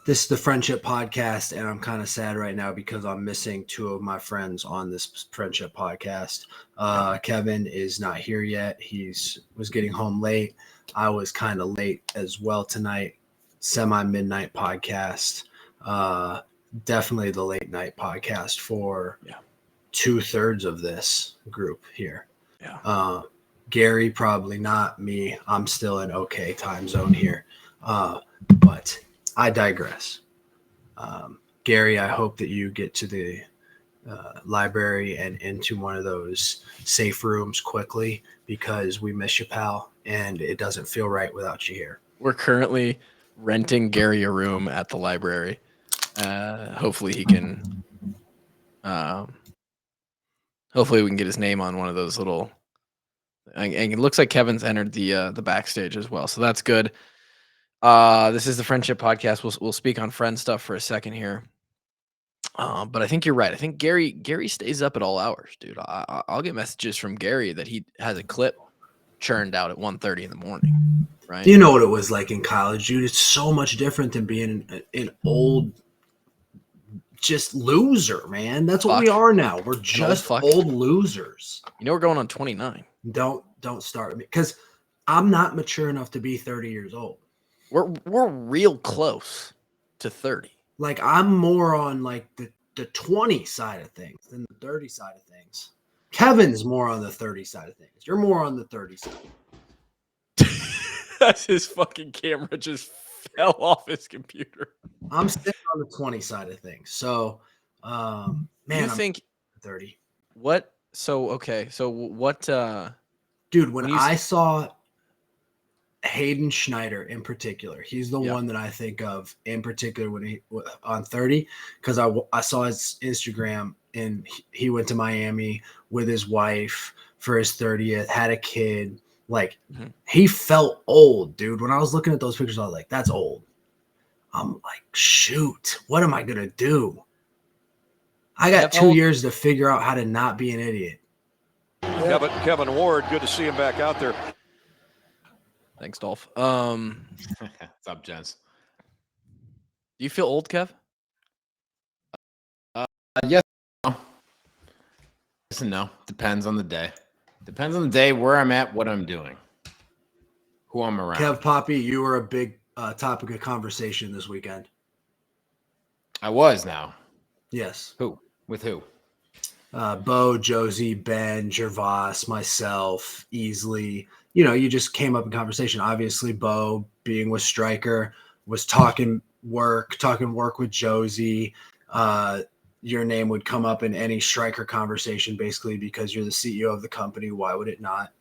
This is the Friendship Podcast, and I'm kind of sad right now because I'm missing two of my friends on this Friendship Podcast. Kevin is not here yet. Was getting home late. I was kind of late as well tonight. Semi-midnight podcast. Definitely the late night podcast for 2/3 of this group here. Yeah. Gary, probably not. Me, I'm still in okay time zone here. But I digress. Gary, I hope that you get to the library and into one of those safe rooms quickly because we miss you, pal, and it doesn't feel right without you here. We're currently renting Gary a room at the library. Hopefully he can. Hopefully we can get his name on one of those little. And it looks like Kevin's entered the backstage as well, so that's good. This is the Friendship Podcast. We'll speak on friend stuff for a second here. But I think you're right. I think Gary stays up at all hours, dude. I'll get messages from Gary that he has a clip churned out at 1:30 in the morning. Right? You know what it was like in college, dude. It's so much different than being an old, just loser, man. That's what we are now. We're just old losers. You know, we're going on 29. Don't start me because I'm not mature enough to be 30 years old. We're real close to 30. Like I'm more on like the 20 side of things than the 30 side of things. Kevin's more on the 30 side of things. You're more on the 30 side. That's his fucking camera just fell off his computer. I'm sitting on the 20 side of things. So, man, you think 30? What? So okay. So what? Dude, when I saw Hayden Schneider in particular, he's the one that I think of in particular when he on 30 because I saw his Instagram and he went to Miami with his wife for his 30th, had a kid. Like he felt old, dude. When I was looking at those pictures, I was like, that's old. I'm like, shoot, what am I going to do? I got 2 years to figure out how to not be an idiot. Kevin Ward, good to see him back out there. Thanks, Dolph. What's up, gents? Do you feel old, Kev? Yes. Yes and no. Depends on the day. Depends on the day, where I'm at, what I'm doing, who I'm around. Kev Poppy, you were a big topic of conversation this weekend. I was now. Yes. Who? With who? Bo, Josie, Ben, Gervais, myself, Easley. You know, you just came up in conversation. Obviously, Bo, being with Stryker, was talking work with Josie. Your name would come up in any Stryker conversation, basically, because you're the CEO of the company. Why would it not?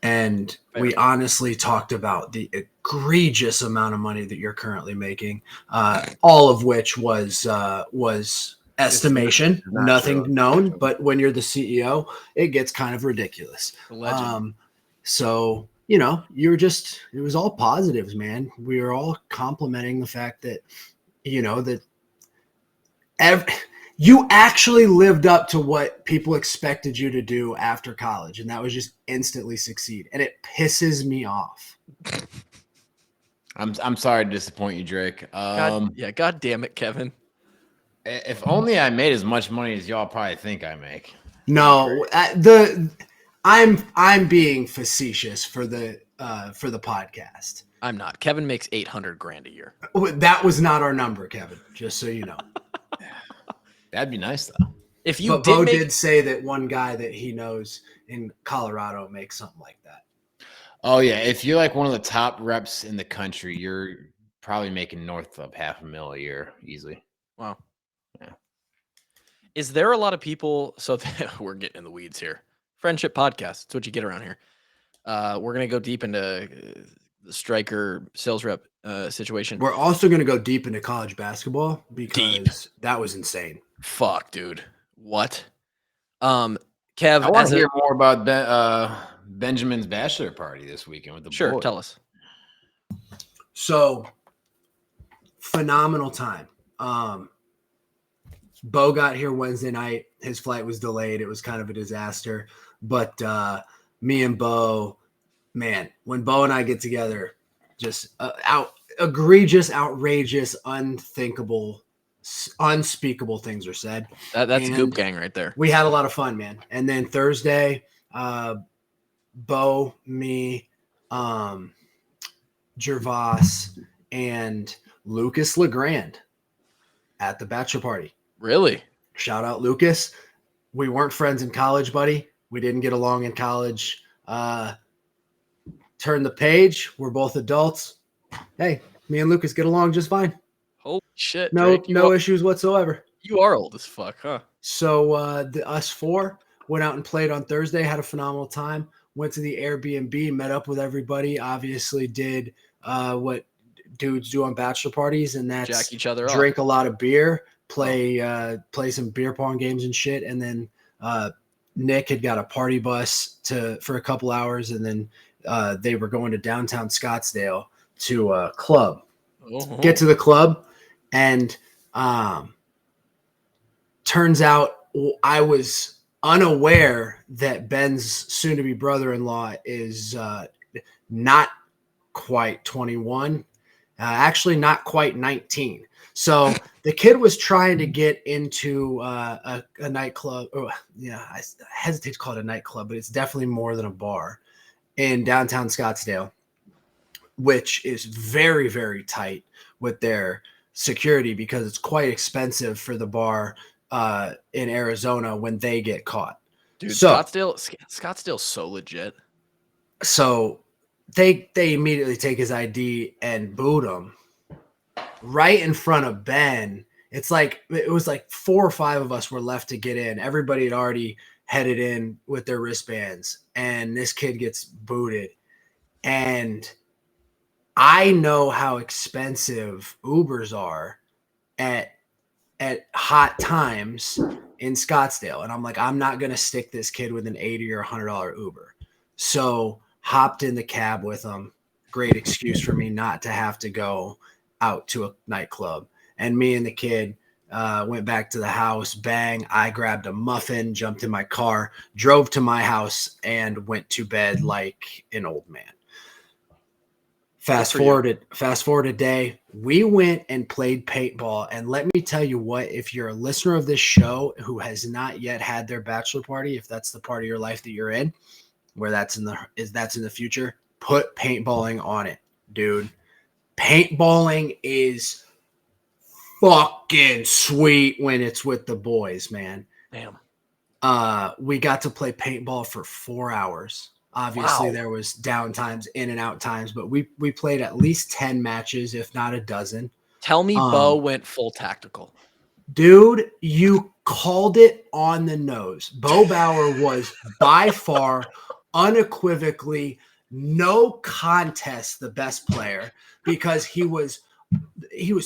And we honestly talked about the egregious amount of money that you're currently making, all of which was estimation, nothing known. But when you're the CEO, it gets kind of ridiculous. So, you know, it was all positives, man. We were all complimenting the fact that, you know, that you actually lived up to what people expected you to do after college, and that was just instantly succeed. And it pisses me off. I'm sorry to disappoint you, Drake. God damn it, Kevin. If only I made as much money as y'all probably think I make. No, I'm being facetious for the podcast. I'm not. Kevin makes $800,000 a year. That was not our number, Kevin. Just so you know. That'd be nice though. But Bo did say that one guy that he knows in Colorado makes something like that. Oh yeah, if you're like one of the top reps in the country, you're probably making north of $500,000 a year easily. Wow. Yeah. Is there a lot of people? So we're getting in the weeds here. Friendship Podcast. That's what you get around here. We're gonna go deep into the Stryker sales rep situation. We're also gonna go deep into college basketball because that was insane. Fuck, dude. What? Kev, I want to hear more about Benjamin's bachelor party this weekend with the boys. Tell us. So phenomenal time. Bo got here Wednesday night. His flight was delayed. It was kind of a disaster. But me and Bo, man, when Bo and I get together, just out egregious, outrageous, unspeakable things are said. That's And Goop Gang right there. we had a lot of fun, man. And then Thursday, Bo, me, Gervais, and Lucas LeGrand at the bachelor party. Really? Shout out Lucas. We weren't friends in college, buddy. We didn't get along in college. Turn the page. We're both adults. Hey, me and Lucas get along just fine. Holy shit, No, Drake. no issues whatsoever. You are old as fuck, huh? So us four went out and played on Thursday, had a phenomenal time, went to the Airbnb, met up with everybody, obviously did what dudes do on bachelor parties, and that's Jack each other drink up. a lot of beer, play some beer pong games and shit, and then Nick had got a party bus for a couple hours, and then they were going to downtown Scottsdale to a club. Get to the club, and turns out I was unaware that Ben's soon-to-be brother-in-law is not quite 21, actually not quite 19. So the kid was trying to get into a nightclub. I hesitate to call it a nightclub, but it's definitely more than a bar in downtown Scottsdale, which is very, very tight with their security because it's quite expensive for the bar in Arizona when they get caught. Dude, so, Scottsdale's so legit. So they immediately take his ID and boot him right in front of Ben. It was like 4 or 5 of us were left to get in. Everybody had already headed in with their wristbands, and this kid gets booted. And I know how expensive Ubers are at hot times in Scottsdale. And I'm like, I'm not going to stick this kid with an $80 or $100 Uber. So hopped in the cab with him. Great excuse for me not to have to go out to a nightclub. And me and the kid went back to the house. Bang. I grabbed a muffin, jumped in my car, drove to my house, and went to bed like an old man. Fast forward a day, we went and played paintball. And let me tell you what, if you're a listener of this show who has not yet had their bachelor party, if that's the part of your life that you're in, where that's in the future, put paintballing on it, dude. Paintballing is fucking sweet when it's with the boys, man. Damn. We got to play paintball for 4 hours. Obviously, There was down times, in and out times, but we played at least 10 matches, if not a dozen. Tell me Bo went full tactical. Dude, you called it on the nose. Bo Bauer was by far, unequivocally, no contest the best player because he was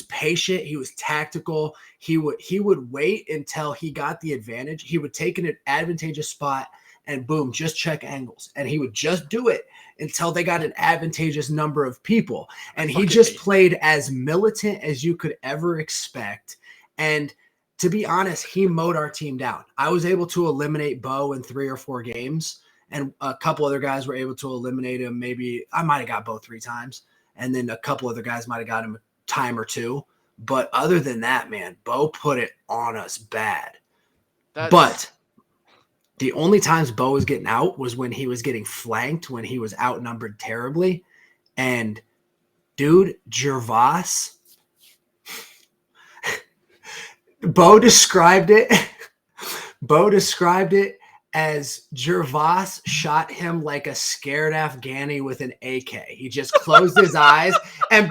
patient, he was tactical. He would wait until he got the advantage. He would take an advantageous spot and boom, just check angles. And he would just do it until they got an advantageous number of people. And he just played as militant as you could ever expect. And to be honest, he mowed our team down. I was able to eliminate Bo in 3 or 4 games, and a couple other guys were able to eliminate him. Maybe I might have got Bo 3 times, and then a couple other guys might have got him a time or 2. But other than that, man, Bo put it on us bad. But the only times Bo was getting out was when he was getting flanked, when he was outnumbered terribly. And dude, Gervais, Bo described it as Gervais shot him like a scared Afghani with an AK. He just closed his eyes and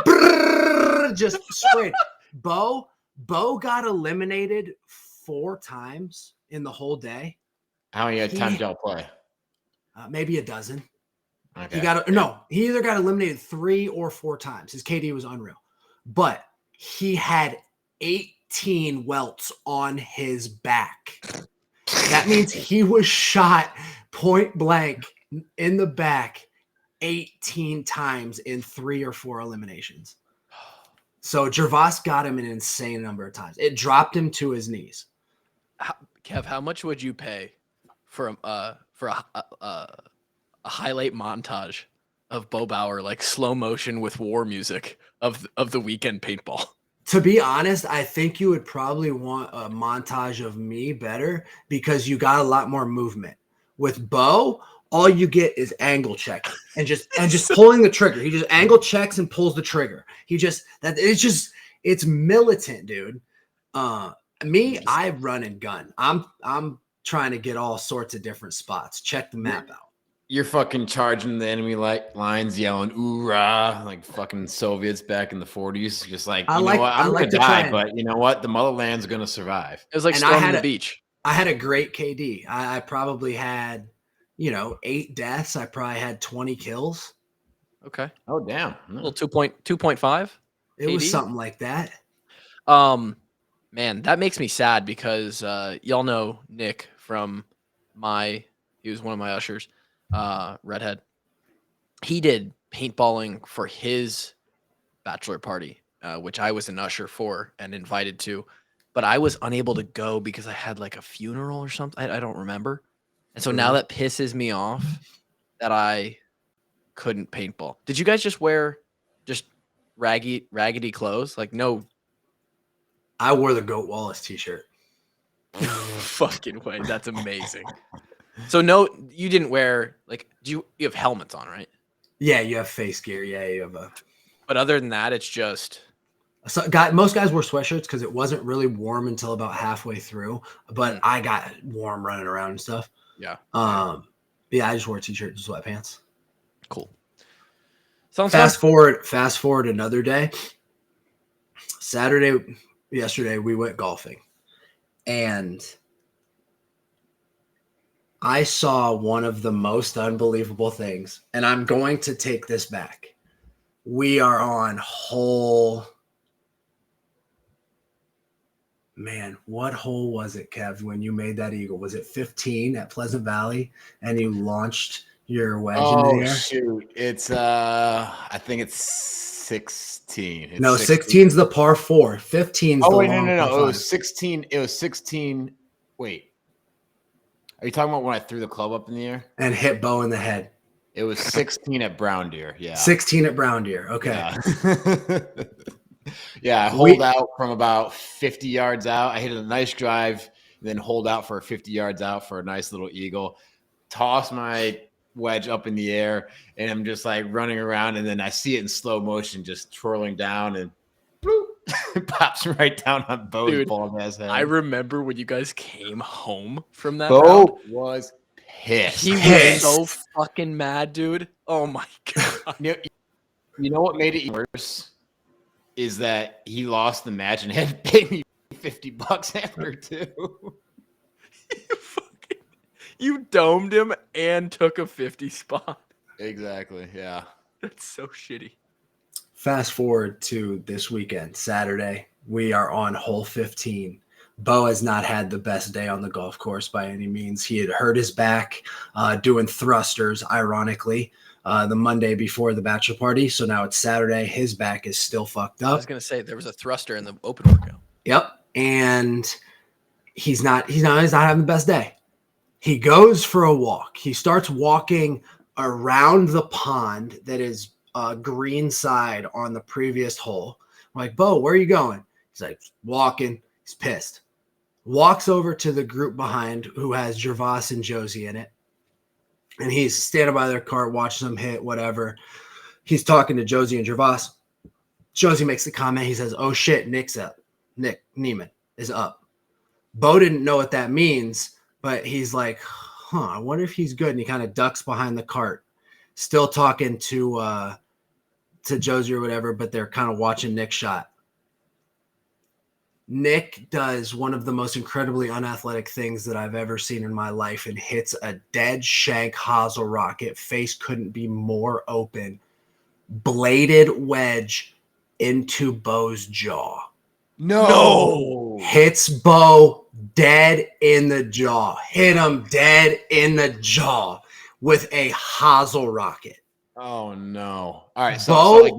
just sprayed. Bo got eliminated 4 times in the whole day. How many times y'all play? Maybe a dozen. Okay. He either got eliminated 3 or 4 times. His KD was unreal. But he had 18 welts on his back. That means he was shot point blank in the back 18 times in 3 or 4 eliminations. So Gervais got him an insane number of times. It dropped him to his knees. Kev, how much would you pay for a highlight montage of Bo Bauer, like slow motion with war music of the weekend paintball. To be honest, I think you would probably want a montage of me better because you got a lot more movement. With Bo, all you get is angle checking and just pulling the trigger. He just angle checks and pulls the trigger. It's militant, dude. Me, I run and gun. I'm trying to get all sorts of different spots. Check the map out. You're fucking charging the enemy lines, yelling "Oorah!" like fucking Soviets back in the 40s. Just like, you know what? I'm gonna die, but you know what? The motherland's gonna survive. It was like storming the beach. I had a great KD. I probably had, 8 deaths. I probably had 20 kills. Okay. Oh damn. A little 2.5. It was something like that. Man, that makes me sad because y'all know Nick from he was one of my ushers. Redhead. He did paintballing for his bachelor party, which I was an usher for and invited to, but I was unable to go because I had like a funeral or something. I don't remember. And so now that pisses me off that I couldn't paintball. Did you guys just wear raggedy clothes? Like, no. I wore the Goat Wallace t-shirt. Fucking way. That's amazing. So no, you didn't wear, like, you have helmets on, right? Yeah, you have face gear. Yeah, you have But other than that, it's just. So most guys wear sweatshirts because it wasn't really warm until about halfway through. But I got warm running around and stuff. Yeah. Yeah, I just wore a t-shirt and sweatpants. Cool. Sounds fast forward another day. Yesterday we went golfing, and I saw one of the most unbelievable things, and I'm going to take this back. We are on hole. Man, what hole was it, Kev, when you made that eagle? Was it 15 at Pleasant Valley and you launched your wedge in the air? Oh, shoot. It's, I think it's 16. It's no, 16's the par 4. 15's the long no. par 5. It was 16. It was 16. Wait. Are you talking about when I threw the club up in the air? And hit Bo in the head. It was 16 at Brown Deer. Yeah. 16 at Brown Deer. Okay. Yeah. Yeah, I hold out from about 50 yards out. I hit a nice drive, then hold out for 50 yards out for a nice little eagle. Toss my wedge up in the air, and I'm just like running around, and then I see it in slow motion just twirling down, and bloop, it pops right down on Bo's bald ass head. I remember when you guys came home from that. Bo was pissed. He was so fucking mad, dude. Oh my god. You know what made it worse? Is that he lost the match and had to pay me $50 after too. You domed him and took a 50 spot. Exactly. Yeah. That's so shitty. Fast forward to this weekend, Saturday. We are on hole 15. Bo has not had the best day on the golf course by any means. He had hurt his back doing thrusters, ironically. The Monday before the bachelor party. So now it's Saturday. His back is still fucked up. I was going to say there was a thruster in the open workout. Yep. And he's not having the best day. He goes for a walk. He starts walking around the pond that is green side on the previous hole. I'm like, Bo, where are you going? He's like, walking. He's pissed. Walks over to the group behind who has Gervais and Josie in it. And he's standing by their cart, watching them hit, whatever. He's talking to Josie and Gervais. Josie makes the comment. He says, oh, shit, Nick's up. Nick Neiman is up. Bo didn't know what that means, but he's like, I wonder if he's good. And he kind of ducks behind the cart, still talking to Josie or whatever, but they're kind of watching Nick's shot. Nick does one of the most incredibly unathletic things that I've ever seen in my life and hits a dead shank hosel rocket. Face couldn't be more open. Bladed wedge into Bo's jaw. No. Hits Bo dead in the jaw. Hit him dead in the jaw with a hosel rocket. Oh no! All right, so like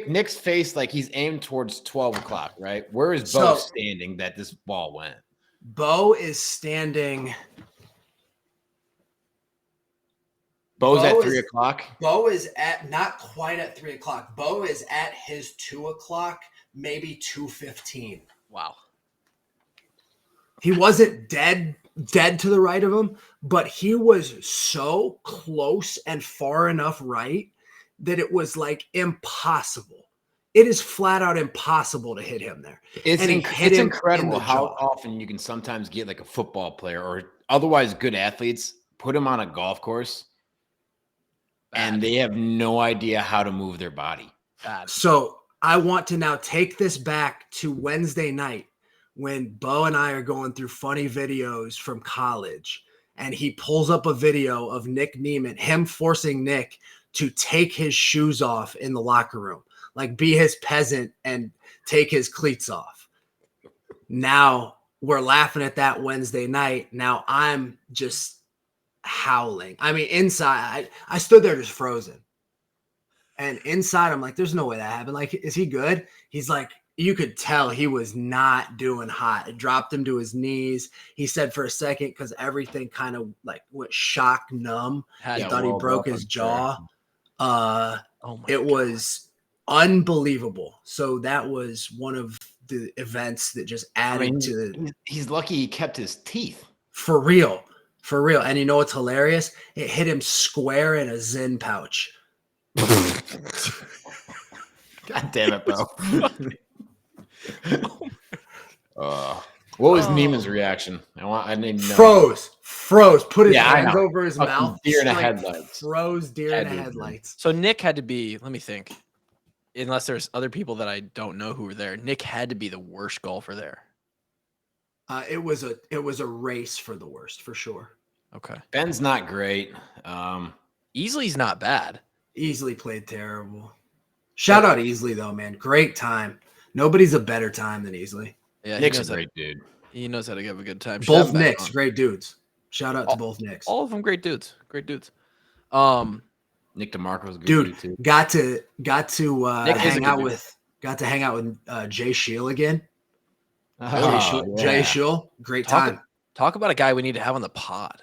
Nick's face, like he's aimed towards 12 o'clock, right? Where is Bo standing that this ball went? Bo is standing. Bo's at 3 o'clock. Bo is at not quite at 3 o'clock. Bo is at his 2 o'clock, maybe 2:15. Wow. He wasn't dead to the right of him, but he was so close and far enough right that it was like impossible. It is flat out impossible to hit him there. It's incredible how often you can sometimes get like a football player or otherwise good athletes, put them on a golf course, and they have no idea how to move their body. So I want to now take this back to Wednesday night when Bo and I are going through funny videos from college, and he pulls up a video of Nick Neiman, him forcing Nick to take his shoes off in the locker room, like be his peasant and take his cleats off. Now we're laughing at that Wednesday night. Now I'm just howling. I mean, inside, I stood there just frozen. And inside, I'm like, there's no way that happened. Like, is he good? He's like, you could tell he was not doing hot. It dropped him to his knees. He said for a second, because everything kind of like went shock numb. He thought he broke his jaw. It was unbelievable. So that was one of the events that just added to the. He's lucky he kept his teeth. For real. For real. And you know what's hilarious? It hit him square in a Zen pouch. God damn it, bro. What was Neiman's reaction? I need to know. Froze. Put his hands over his mouth. Deer in the headlights. Froze deer in the headlights. So Nick had to be, let me think, unless there's other people that I don't know who were there, Nick had to be the worst golfer there. It was a race for the worst, for sure. Okay. Ben's not great. Easley's not bad. Easley played terrible. Shout out Easley though, man. Great time. Nobody's a better time than Easley. Yeah, Nick's a great dude. He knows how to have a good time. Both Knicks, great dudes. Shout out to both Knicks. All of them great dudes. Great dudes. Nick DeMarco's good dude too. Got to hang out with Jay Shield again. Jay Shield, great time. Talk about a guy we need to have on the pod.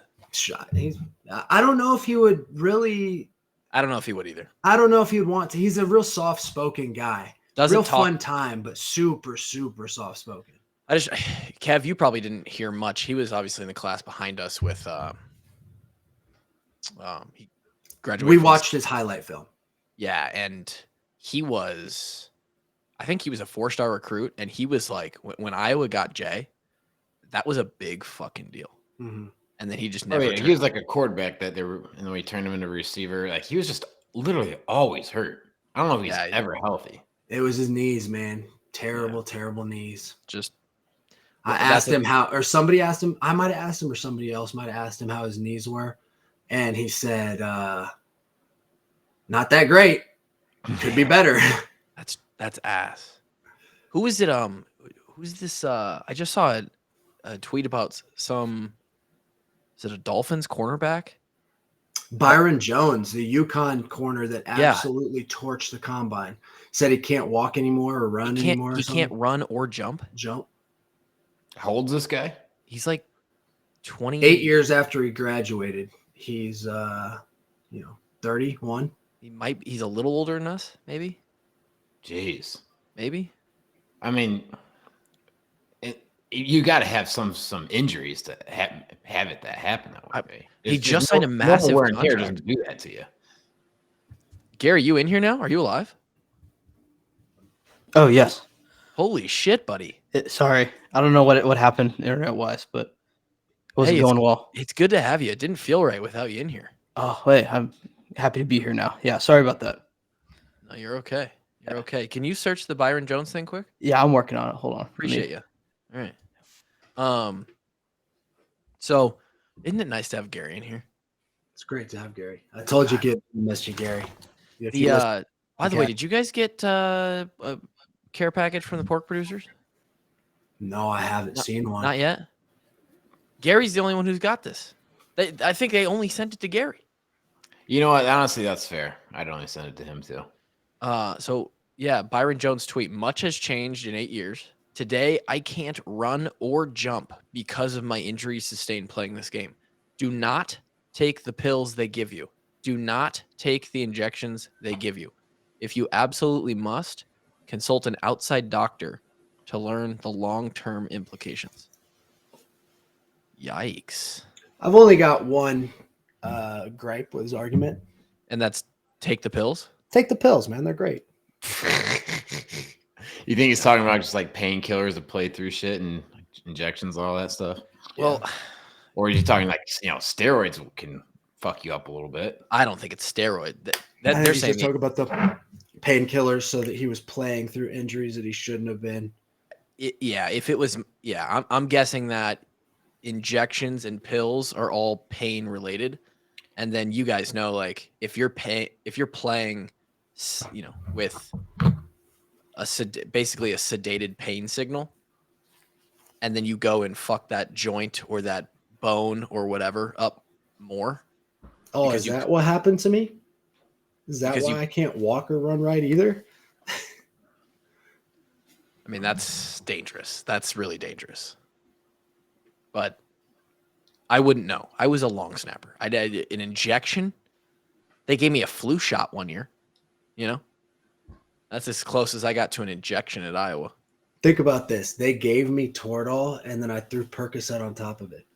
I don't know if he would really. I don't know if he would either. I don't know if he would want to. He's a real soft-spoken guy. Fun time, but super, super soft-spoken. Kev, you probably didn't hear much. He was obviously in the class behind us with. He graduated. We watched his highlight film. Yeah, and he was. I think he was a 4-star recruit, and he was like, when Iowa got Jay, that was a big fucking deal. Mm-hmm. And then he just never. He was like a quarterback that and then we turned him into a receiver. Like he was just literally always hurt. I don't know if he's ever healthy. It was his knees, man. Terrible knees. Just. I asked him how, or somebody asked him. I might have asked him, or somebody else might have asked him how his knees were, and he said, "Not that great. Could be better." That's ass. Who is it? Who's this? I just saw a tweet about some. Is it a Dolphins cornerback? Byron Jones, the UConn corner that absolutely torched the combine, said he can't walk anymore or run anymore. He can't run or jump. How old's this guy? He's like 28 years after he graduated. He's 31. He's a little older than us, maybe. Jeez. Maybe. I mean, you got to have some injuries to have it that happen that way. He just signed a massive contract. Doesn't do that to you. Gary, you in here now? Are you alive? Oh yes. Holy shit, buddy! Sorry, I don't know what happened internet-wise, but it wasn't going well. It's good to have you. It didn't feel right without you in here. Oh wait, I'm happy to be here now. Yeah, sorry about that. No, you're okay. You're okay. Can you search the Byron Jones thing quick? Yeah, I'm working on it. Hold on. Appreciate you. All right. So isn't it nice to have Gary in here? It's great to have Gary. I told you, kid, I missed you, Gary. By the way, did you guys get a care package from the pork producers? No, I haven't seen one. Not yet. Gary's the only one who's got this. I think they only sent it to Gary. You know what? Honestly, that's fair. I'd only send it to him too. So yeah, Byron Jones tweet, much has changed in 8 years. Today, I can't run or jump because of my injuries sustained playing this game. Do not take the pills they give you. Do not take the injections they give you. If you absolutely must, consult an outside doctor to learn the long-term implications. Yikes. I've only got one gripe with his argument. And that's take the pills? Take the pills, man. They're great. You think he's talking about just like painkillers to play through shit and injections, all that stuff? Well, or are you talking like, steroids can fuck you up a little bit? I don't think it's steroid. They're saying talking about the painkillers so that he was playing through injuries that he shouldn't have been. If it was, I'm guessing that injections and pills are all pain related, and then you guys know, like, if you're playing, with basically a sedated pain signal, and then you go and fuck that joint or that bone or whatever up more. Oh, is that what happened to me? Is that why I can't walk or run right either? I mean, that's dangerous. That's really dangerous. But I wouldn't know. I was a long snapper. I did an injection. They gave me a flu shot one year. That's as close as I got to an injection at Iowa. Think about this. They gave me Toradol, and then I threw Percocet on top of it.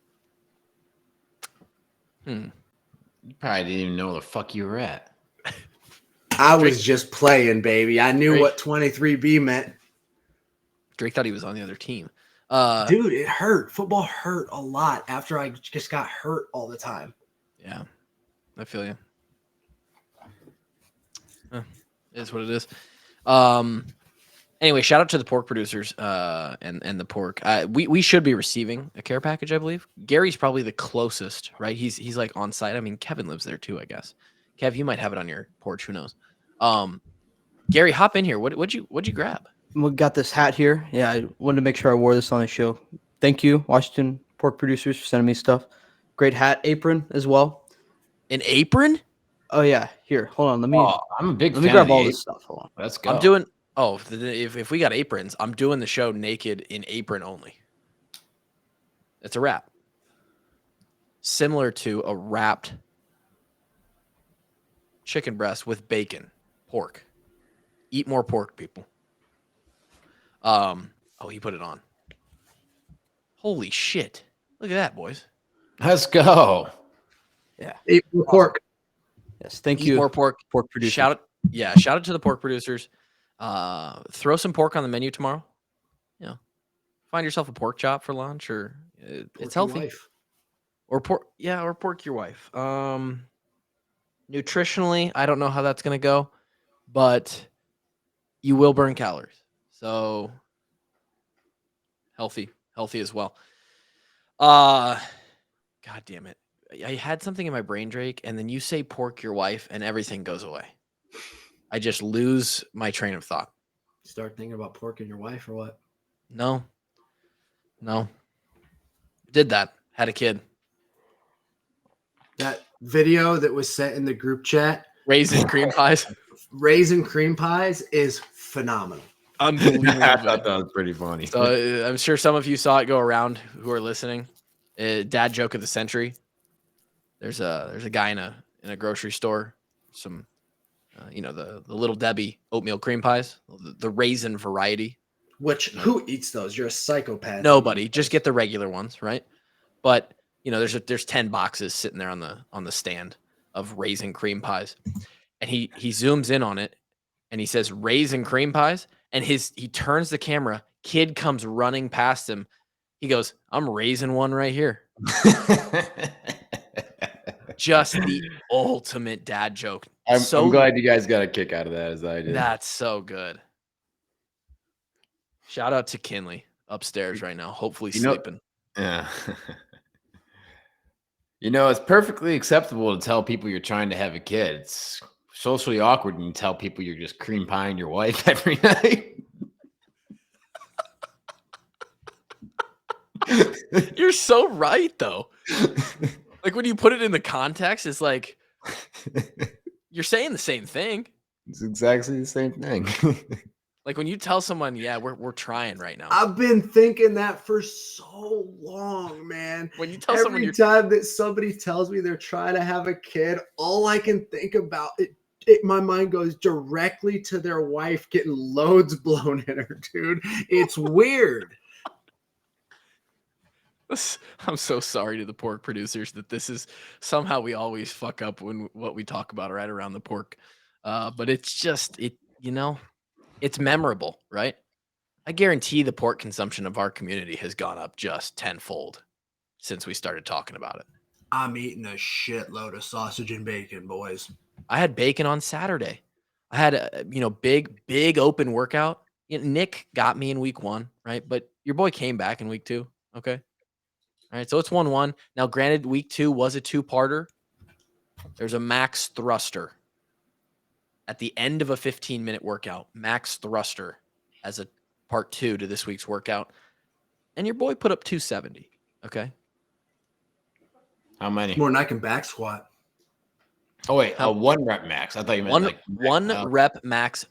You probably didn't even know where the fuck you were at. I was just playing, baby. I knew what 23B meant. Drake thought he was on the other team. Dude, it hurt. Football hurt a lot after I just got hurt all the time. Yeah, I feel you. It is what it is. Anyway, shout out to the pork producers and the pork. We should be receiving a care package, I believe. Gary's probably the closest, right? He's like on site. I mean, Kevin lives there too, I guess. Kev, you might have it on your porch. Who knows? Gary, hop in here. What'd you grab? We got this hat here. Yeah, I wanted to make sure I wore this on the show. Thank you, Washington pork producers, for sending me stuff. Great hat, apron as well. An apron? Oh yeah, here. Hold on. I'm a big fan. Let me grab all this stuff. Hold on. Let's go. I'm doing. Oh, if we got aprons, I'm doing the show naked in apron only. It's a wrap. Similar to a wrapped chicken breast with bacon, pork. Eat more pork, people. He put it on. Holy shit. Look at that, boys. Let's go. Yeah. Eat more pork. Yes, thank Eat you. more pork. Pork producers. Shout out to the pork producers. Throw some pork on the menu tomorrow. Find yourself a pork chop for lunch, or it's healthy. Or pork your wife. Nutritionally, I don't know how that's gonna go, but you will burn calories. So healthy as well. God damn it. I had something in my brain, Drake, and then you say pork your wife and everything goes away. I just lose my train of thought. Start thinking about pork and your wife or what? No. Did that. Had a kid. That video that was sent in the group chat. Raisin cream pies. Raisin cream pies is phenomenal. Unbelievable. I thought that was pretty funny. So I'm sure some of you saw it go around who are listening. Dad joke of the century. There's a guy in a grocery store. Some, the Little Debbie oatmeal cream pies, the raisin variety. Who eats those? You're a psychopath. Nobody. Just get the regular ones, right? But there's 10 boxes sitting there on the stand of raisin cream pies, and he zooms in on it, and he says raisin cream pies, and he turns the camera. Kid comes running past him. He goes, "I'm raising one right here." Just the ultimate dad joke. I'm glad you guys got a kick out of that as I did. That's so good. Shout out to Kinley upstairs right now, hopefully sleeping. Yeah. It's perfectly acceptable to tell people you're trying to have a kid. It's socially awkward when you tell people you're just cream pieing your wife every night. You're so right, though. Like, when you put it in the context, it's like you're saying the same thing. It's exactly the same thing. Like when you tell someone, yeah, we're trying right now. I've been thinking that for so long, man. When you tell someone Every time that somebody tells me they're trying to have a kid, all I can think about my mind goes directly to their wife getting loads blown in her, dude. It's weird. I'm so sorry to the pork producers that this is somehow we always fuck up when what we talk about right around the pork. But it's just it's memorable, right? I guarantee the pork consumption of our community has gone up just tenfold since we started talking about it. I'm eating a shitload of sausage and bacon, boys. I had bacon on Saturday. I had a big open workout. Nick got me in week 1, right? But your boy came back in week 2. Okay. All right. So it's 1-1. Now, granted, week 2 was a 2-parter. There's a max thruster at the end of a 15-minute workout, max thruster as a part 2 to this week's workout. And your boy put up 270. Okay. How many? More than I can back squat. Oh, wait. A 1 rep max. I thought you meant one rep max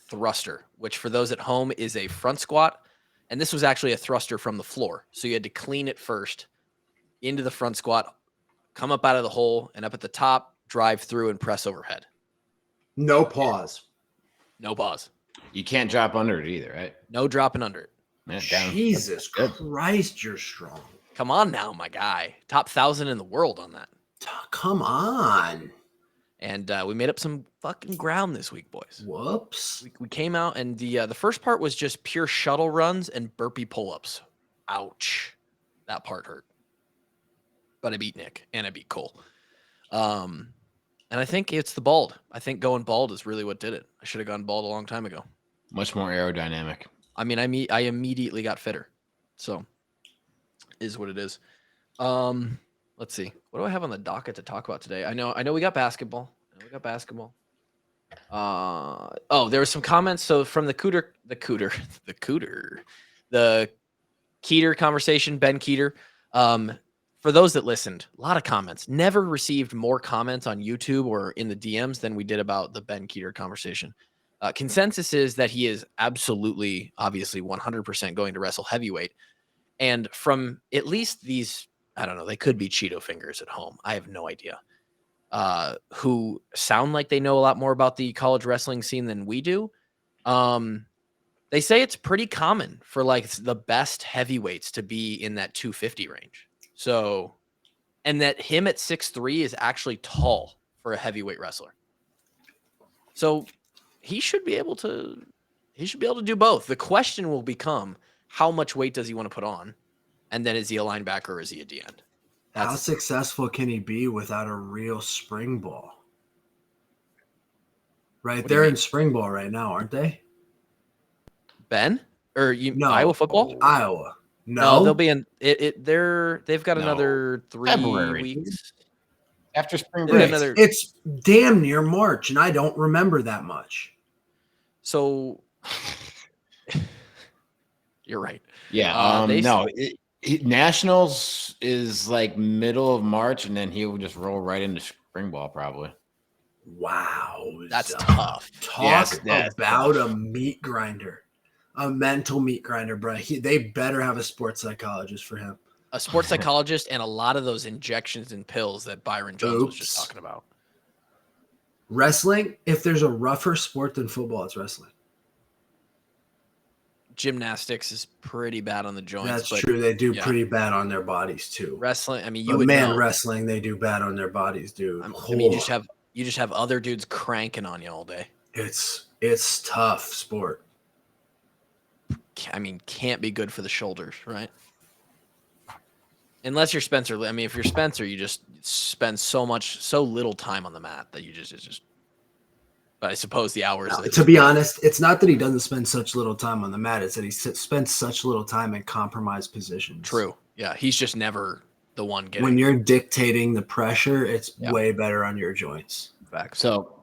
thruster, which for those at home is a front squat. And this was actually a thruster from the floor. So you had to clean it first into the front squat, come up out of the hole, and up at the top, drive through and press overhead. No pause. No pause. You can't drop under it either, right? No dropping under it. Man, Jesus Christ, you're strong. Come on now, my guy. Top 1,000 in the world on that. Come on. And we made up some fucking ground this week, boys. Whoops. We came out, and the first part was just pure shuttle runs and burpee pull-ups. Ouch. That part hurt. But I beat Nick, and I beat Cole. And I think it's the bald. I think going bald is really what did it. I should have gone bald a long time ago. Much more aerodynamic. I mean, I immediately got fitter. So, is what it is. Let's see. What do I have on the docket to talk about today? I know we got basketball. Oh, there were some comments. So from the Kueter conversation, Ben Kueter. For those that listened, a lot of comments. Never received more comments on YouTube or in the DMs than we did about the Ben Kueter conversation. Consensus is that he is obviously 100% going to wrestle heavyweight. And from at least these, I don't know, they could be Cheeto fingers at home. I have no idea. Who sound like they know a lot more about the college wrestling scene than we do. They say it's pretty common for like the best heavyweights to be in that 250 range. So, and that him at 6'3" is actually tall for a heavyweight wrestler. So he should be able to do both. The question will become, how much weight does he want to put on? And then is he a linebacker or is he a D end? How successful can he be without a real spring ball? Right, they're in spring ball right now, aren't they? Ben? Or Iowa football? Iowa. No, they'll be in it. They've got another 3 weeks after spring break. It's damn near March, and I don't remember that much. So you're right. Yeah. Nationals is like middle of March, and then he will just roll right into spring ball probably. Wow, that's tough. Talk about a meat grinder. A mental meat grinder, bro. They better have a sports psychologist for him. A sports psychologist and a lot of those injections and pills that Byron Jones was just talking about. Wrestling, if there's a rougher sport than football, it's wrestling. Gymnastics is pretty bad on the joints. That's true. They do pretty bad on their bodies too. Wrestling, I mean, wrestling, they do bad on their bodies, dude. I mean, you just have other dudes cranking on you all day. It's tough sport. I mean, can't be good for the shoulders, right? Unless you're Spencer. I mean, if you're Spencer, you just spend so little time on the mat that you just. But I suppose the hours. To be honest, it's not that he doesn't spend such little time on the mat. It's that he spends such little time in compromised positions. True. Yeah, he's just never the one getting. When you're dictating the pressure, it's way better on your joints. Back. So,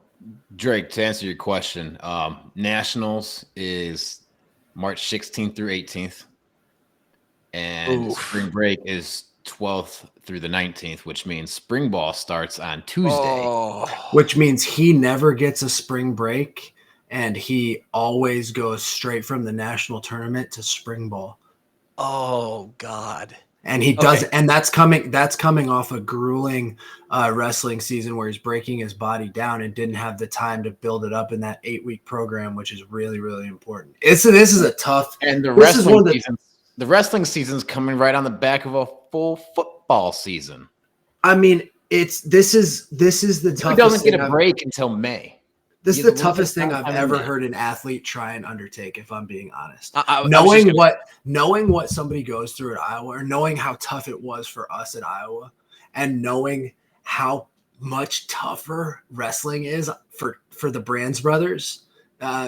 Drake, to answer your question, Nationals is March 16th through 18th, and spring break is 12th through the 19th, which means spring ball starts on Tuesday. Which means he never gets a spring break, and he always goes straight from the national tournament to spring ball. Oh God. And he does, and that's coming off a grueling wrestling season where he's breaking his body down and didn't have the time to build it up in that 8-week program, which is really, really important. This is a tough, and the wrestling season's coming right on the back of a full football season. I mean, this is the toughest. He doesn't get a break until May. This is the toughest thing I've ever heard an athlete try and undertake, if I'm being honest. Knowing what somebody goes through at Iowa, or knowing how tough it was for us at Iowa, and knowing how much tougher wrestling is for the Brands brothers,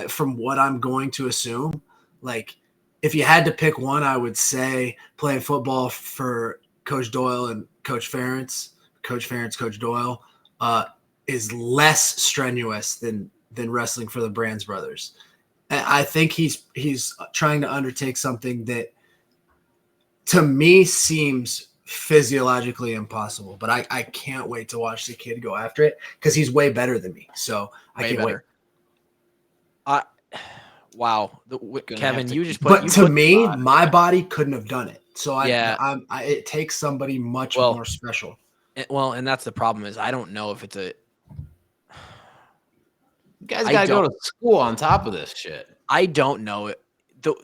from what I'm going to assume. Like, if you had to pick one, I would say playing football for Coach Doyle and Coach Ferentz, Coach Doyle, is less strenuous than wrestling for the Brands brothers. And I think he's trying to undertake something that to me seems physiologically impossible, but I can't wait to watch the kid go after it because he's way better than me. So I can't wait. Wow. Kevin, you just put. But to me, my body couldn't have done it. So it takes somebody much more special. And that's the problem is I don't know if it's a. You guys got to go to school on top of this shit. I don't know it.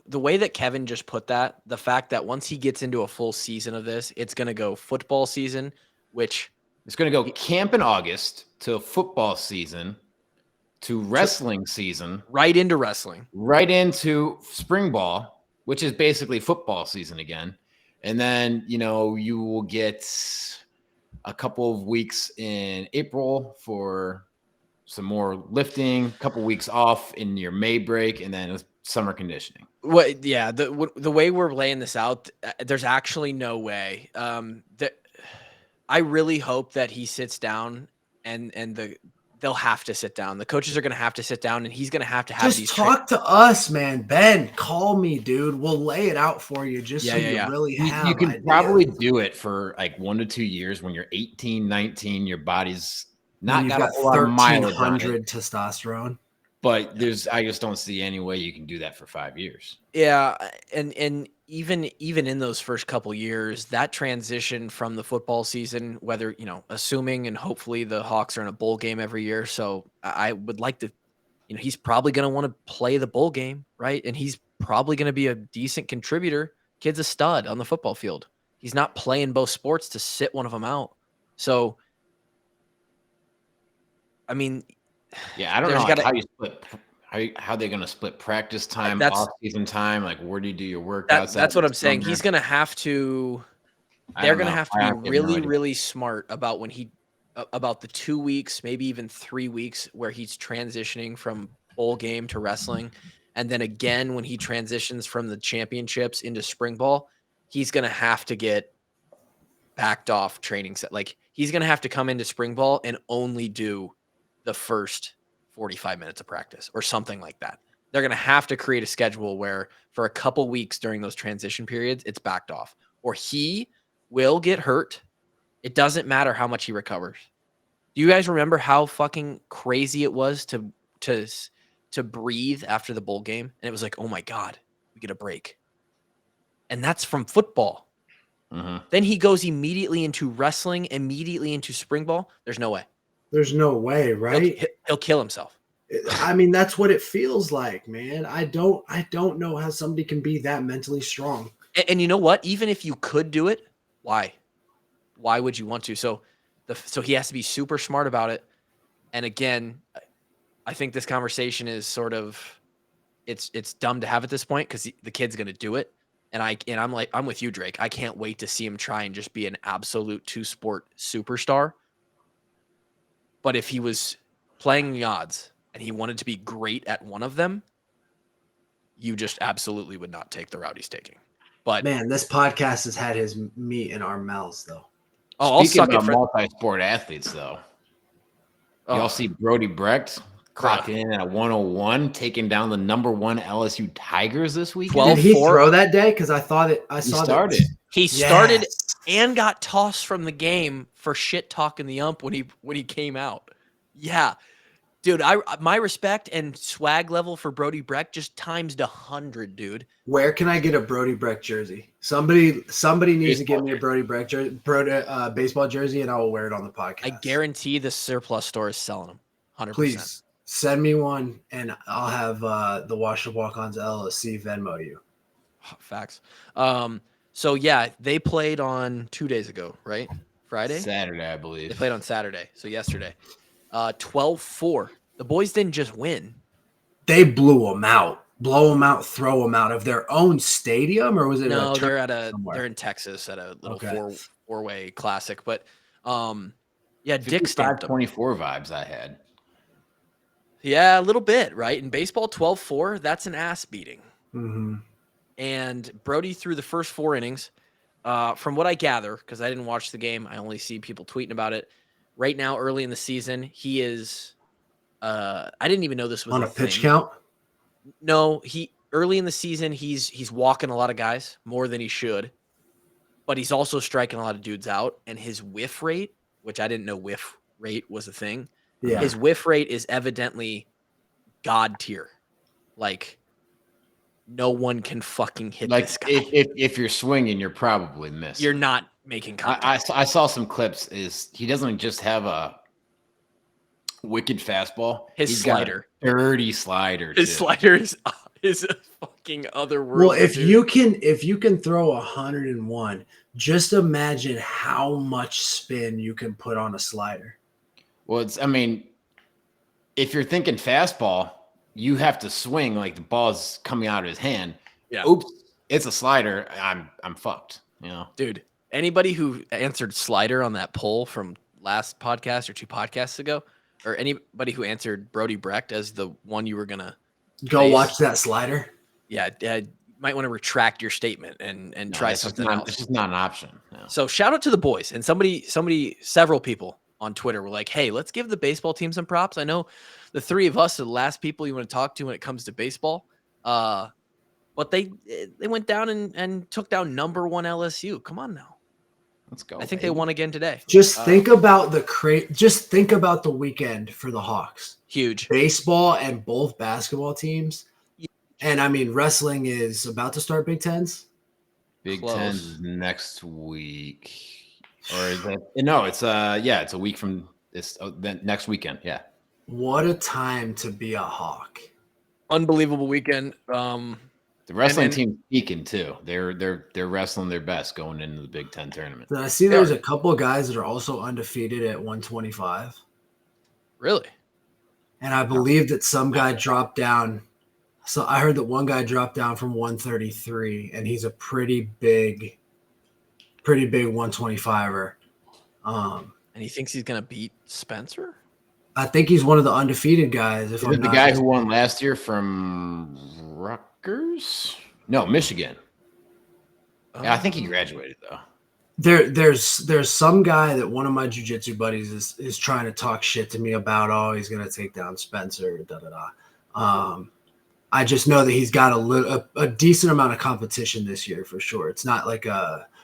The way that Kevin just put that, the fact that once he gets into a full season of this, it's going to go football season, which it's going to go camp in August to football season to wrestling season, right into wrestling, right into spring ball, which is basically football season again. And then, you will get a couple of weeks in April for some more lifting, a couple weeks off in your May break, and then summer conditioning. The way we're laying this out, there's actually no way. That I really hope that he sits down and they'll have to sit down. The coaches are going to have to sit down, and he's going to have just these. Talk to us, man. Ben, call me, dude. We'll lay it out for you. You really have. You can probably do it for like 1 to 2 years when you're 18, 19. Your body's not got a lot of mileage on it. 1,300 testosterone. But I just don't see any way you can do that for 5 years. Yeah, and even in those first couple years, that transition from the football season, whether assuming and hopefully the Hawks are in a bowl game every year, so I would like to, he's probably going to want to play the bowl game, right? And he's probably going to be a decent contributor. Kid's a stud on the football field. He's not playing both sports to sit one of them out. So, I mean. Yeah, I don't know how you split. How they're going to split practice time, off-season time? Like, where do you do your workouts? That's what I'm saying. He's going to have to. They're going to have to be really, really smart about about the 2 weeks, maybe even 3 weeks, where he's transitioning from bowl game to wrestling, and then again when he transitions from the championships into spring ball, he's going to have to get backed off training set. Like, he's going to have to come into spring ball and only do the first 45 minutes of practice or something like that. They're going to have to create a schedule where for a couple weeks during those transition periods, it's backed off, or he will get hurt. It doesn't matter how much he recovers. Do you guys remember how fucking crazy it was to breathe after the bowl game? And it was like, oh my God, we get a break. And that's from football. Mm-hmm. Then he goes immediately into wrestling, immediately into spring ball. There's no way. There's no way, right? He'll kill himself. I mean, that's what it feels like, man. I don't know how somebody can be that mentally strong. And you know what? Even if you could do it, why? Why would you want to? So he has to be super smart about it. And again, I think this conversation is sort of it's dumb to have at this point because the kid's going to do it. And I'm with you, Drake. I can't wait to see him try and just be an absolute 2-sport superstar. But if he was playing the odds and he wanted to be great at one of them, you just absolutely would not take the route he's taking. But man, this podcast has had his meat in our mouths, though. Oh, speaking about multi-sport athletes, though, y'all see Brody Brecht clocking in at 101, taking down the #1 LSU Tigers this week. Did he throw that day? Because I saw started. He started and got tossed from the game for shit talking the ump when he came out. Yeah. Dude, my respect and swag level for Brody Brecht just times 100, dude. Where can I get a Brody Brecht jersey? Somebody needs to give me a Brody Brecht jersey, baseball jersey, and I will wear it on the podcast. I guarantee the surplus store is selling them. 100%. Please send me one, and I'll have the Washed Up Walk-Ons LLC Venmo you. Facts. So yeah, they played on 2 days ago, right? Friday? Saturday, I believe. They played on Saturday, so yesterday. 12-4. The boys didn't just win. They blew them out. Blow them out, throw them out of their own stadium, or was it? No, they're in Texas at a little four-way classic. But yeah, Dick stamped them. 24 vibes I had. Yeah, a little bit, right? In baseball, 12-4, that's an ass beating. Mm-hmm. And Brody threw the first 4 innings. From what I gather, because I didn't watch the game, I only see people tweeting about it. Right now, early in the season, he is. I didn't even know this was on a pitch count. No, early in the season, he's walking a lot of guys more than he should, but he's also striking a lot of dudes out. And his whiff rate, which I didn't know whiff rate was a thing. Yeah. His whiff rate is evidently God tier. Like, no one can fucking hit this guy. If you're swinging, you're probably missing. You're not making contact. I saw some clips. He doesn't just have a wicked fastball. He's slider. Got a dirty slider. His slider is a fucking otherworldly. Well, if you can throw 101, just imagine how much spin you can put on a slider. Well, if you're thinking fastball, you have to swing like the ball's coming out of his hand. Yeah. Oops, it's a slider. I'm fucked. Dude. Anybody who answered slider on that poll from last podcast or 2 podcasts ago, or anybody who answered Brody Brecht as the one you were gonna watch that slider. Yeah, might want to retract your statement and try something else. It's just not an option. No. So shout out to the boys, and several people on Twitter were like, "Hey, let's give the baseball team some props." I know the 3 of us are the last people you want to talk to when it comes to baseball. But they went down and took down number 1 LSU. Come on now. Let's go. I think they won again today. Just think about the weekend for the Hawks. Huge. Baseball and both basketball teams. And wrestling is about to start Big Tens. Big Tens next week. Or is that no, it's it's a week from this next weekend. Yeah. What a time to be a Hawk. Unbelievable weekend. The wrestling team's peaking too. They're wrestling their best going into the Big Ten tournament. Did I see there's a couple of guys that are also undefeated at 125? Really? And I believe that some guy dropped down. So I heard that one guy dropped down from 133, and he's a pretty big 125er. And he thinks he's gonna beat Spencer? I think he's one of the undefeated guys. Is it the guy who won last year from Rutgers? No, Michigan. Yeah, I think he graduated though. There's some guy that one of my jiu-jitsu buddies is trying to talk shit to me about. Oh, he's gonna take down Spencer. I just know that he's got a decent amount of competition this year for sure. It's not like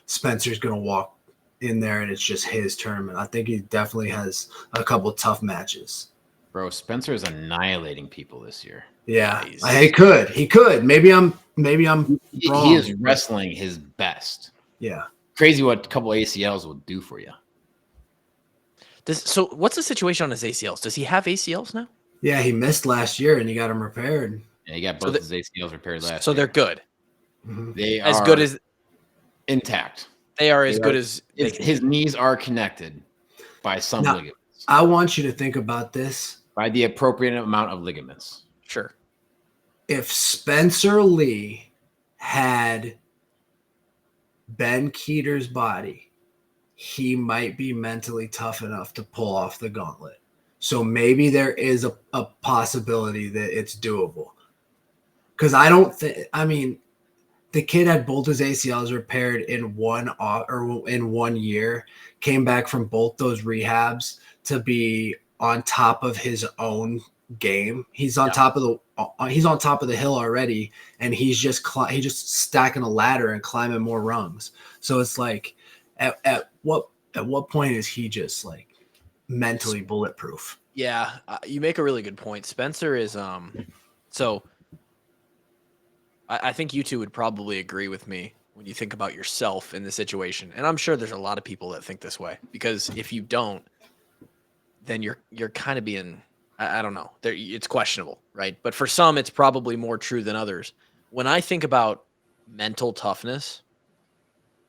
Spencer's gonna walk in there and it's just his tournament. I think he definitely has a couple tough matches. Bro, Spencer is annihilating people this year. Yeah, he could. Maybe I'm wrong. He is wrestling his best. Yeah, crazy what a couple ACLs will do for you. So what's the situation on his ACLs? Does he have ACLs now? Yeah, he missed last year and he got them repaired. Yeah, he got both his ACLs repaired last year. So they're good. Mm-hmm. They as are good as intact. They are as good as his knees are connected by some ligaments. I want you to think about this. By the appropriate amount of ligaments. Sure. If Spencer Lee had Ben Kueter's body, he might be mentally tough enough to pull off the gauntlet. So maybe there is a possibility that it's doable. Because the kid had both his ACLs repaired in one year, came back from both those rehabs to be on top of his own game. He's on top of the hill already, and he's just stacking a ladder and climbing more rungs. So it's like, at what point is he just like mentally bulletproof? Yeah, you make a really good point. Spencer is so I think you two would probably agree with me when you think about yourself in the situation. And I'm sure there's a lot of people that think this way, because if you don't, then you're kind of being, I don't know, it's questionable, right? But for some, it's probably more true than others. When I think about mental toughness,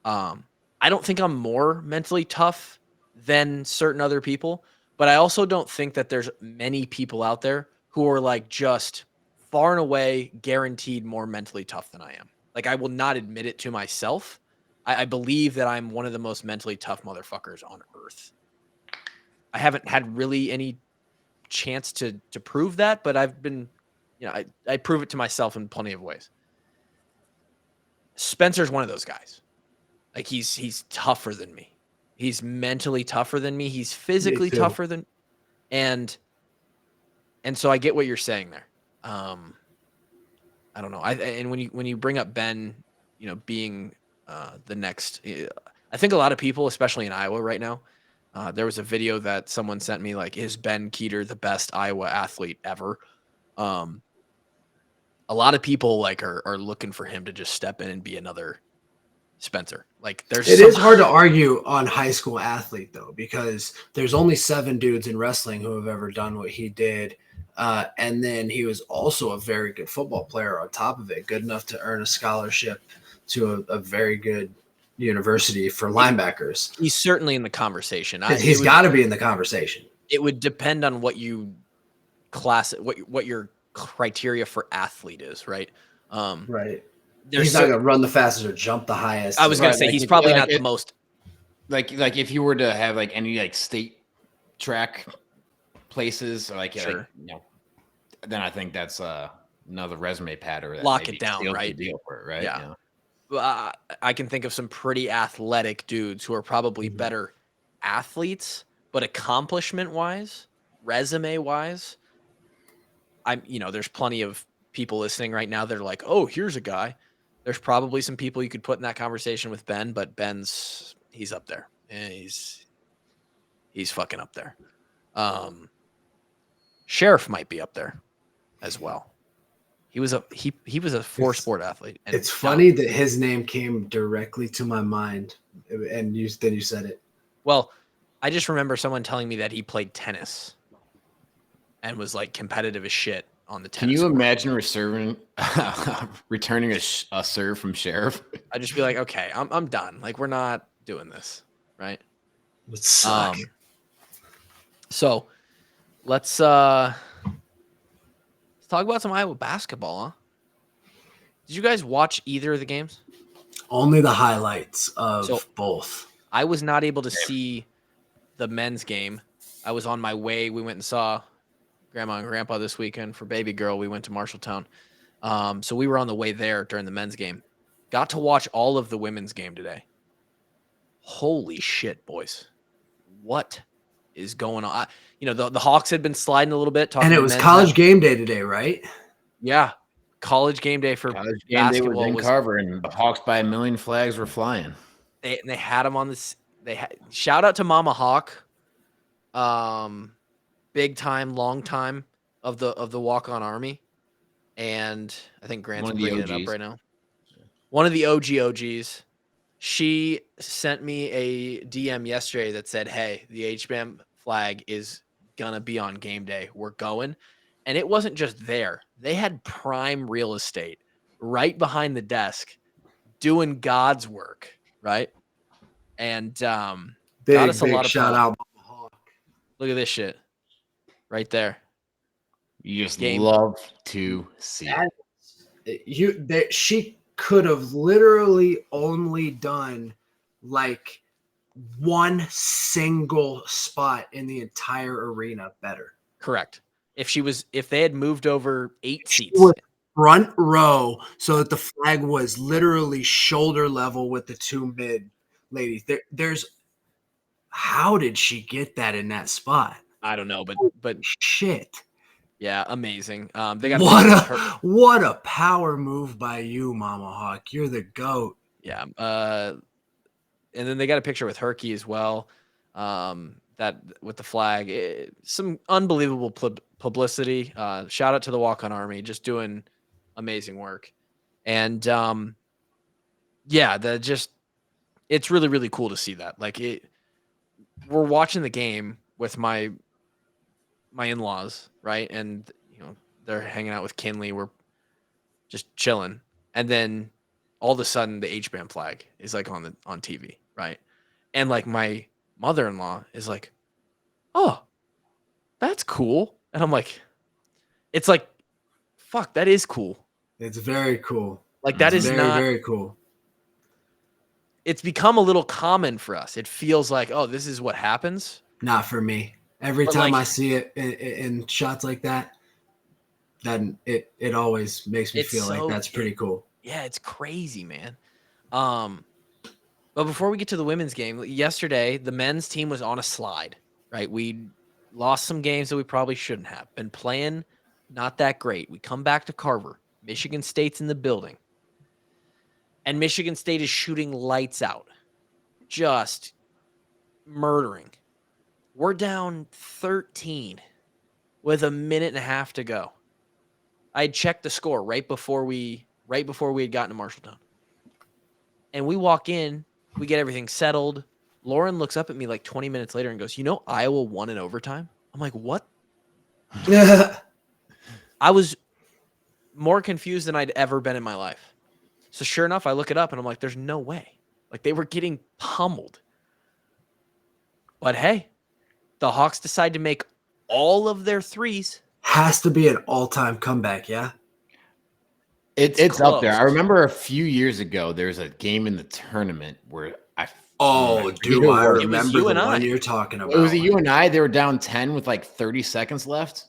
I don't think I'm more mentally tough than certain other people, but I also don't think that there's many people out there who are like just far and away guaranteed more mentally tough than I am. Like, I will not admit it to myself. I believe that I'm one of the most mentally tough motherfuckers on earth. I haven't had really any chance to prove that, but I've been, I prove it to myself in plenty of ways. Spencer's one of those guys. Like, he's tougher than me. He's mentally tougher than me. He's physically tougher than, and so I get what you're saying there. I don't know. And when you bring up Ben, being the next, I think a lot of people, especially in Iowa right now, there was a video that someone sent me, like, is Ben Kueter the best Iowa athlete ever? A lot of people like are looking for him to just step in and be another Spencer. Like, it is hard to argue on high school athlete though, because there's only 7 dudes in wrestling who have ever done what he did. And then he was also a very good football player on top of it, good enough to earn a scholarship to a very good university for linebackers. He's certainly in the conversation. He's got to be in the conversation. It would depend on what you what your criteria for athlete is, right? Right. He's not going to run the fastest or jump the highest. I was going to say, he's probably not the most. Like if you were to have like any like state track places, or sure. Then I think that's another resume pattern. Lock it down, right? Deal for it, right? Yeah. I can think of some pretty athletic dudes who are probably better athletes, but accomplishment wise, resume wise, there's plenty of people listening right now that are like, oh, here's a guy. There's probably some people you could put in that conversation with Ben, but he's up there. And he's fucking up there. Sheriff might be up there as well. He was a 4-sport athlete. And it's funny that his name came directly to my mind, and then you said it. Well, I just remember someone telling me that he played tennis and was like competitive as shit on the tennis. Can you court. imagine returning a serve from Sheriff? I'd just be like, okay, I'm done. Like, we're not doing this, right? Would suck. So let's talk about some Iowa basketball, huh? Did you guys watch either of the games? Only the highlights of both. I was not able to see the men's game. I was on my way. We went and saw Grandma and Grandpa this weekend for baby girl. We went to Marshalltown. So we were on the way there during the men's game. Got to watch all of the women's game today. Holy shit, boys. What is going on? The Hawks had been sliding a little bit. And it was college game day today, right? Yeah. College game day for basketball. Was Carver, and the Hawks by a million flags were flying. They had them on this. Shout out to Mama Hawk. Big time, long time of the walk-on army. And I think Grant's bringing it up right now. One of the OGs. She sent me a DM yesterday that said, hey, the HBM flag is going to be on game day. We're going. And it wasn't just there. They had prime real estate right behind the desk doing God's work, right? And got us a lot of shout out. Look at this shit right there. You just love to see it. She could have literally only done like one single spot in the entire arena better. Correct. If they had moved over 8 seats. Front row so that the flag was literally shoulder level with the 2 mid ladies. How did she get that in that spot? I don't know, but shit. Yeah, amazing. They got what a power move by you, Mama Hawk. You're the GOAT. Yeah. And then they got a picture with Herky as well. that with the flag. Some unbelievable publicity. Shout out to the Walk-On Army, just doing amazing work. And it's really, really cool to see that. Like we're watching the game with my in-laws, right? And they're hanging out with Kinley. We're just chilling. And then all of a sudden the H-band flag is like on TV, right? And like my mother-in-law is like, "Oh, that's cool." And I'm like, it's like, fuck, that is cool. It's very cool. Like that is very, very cool. It's become a little common for us. It feels like, oh, this is what happens. Not for me. Every time I see it in shots like that, then it always makes me feel like that's pretty cool. Yeah, it's crazy, man. But before we get to the women's game, yesterday the men's team was on a slide, right? We lost some games that we probably shouldn't have. Been playing not that great. We come back to Carver. Michigan State's in the building. And Michigan State is shooting lights out. Just murdering. We're down 13 with a minute and a half to go. I checked the score right before we had gotten to Marshalltown. And we walk in, we get everything settled. Lauren looks up at me like 20 minutes later and goes, Iowa won in overtime? I'm like, what? I was more confused than I'd ever been in my life. So sure enough, I look it up and I'm like, there's no way. Like they were getting pummeled. But hey, the Hawks decide to make all of their threes. Has to be an all-time comeback, yeah? It's up there. I remember a few years ago, there was a game in the tournament where I remember the one you're talking about. It was a UNI. They were down 10 with like 30 seconds left.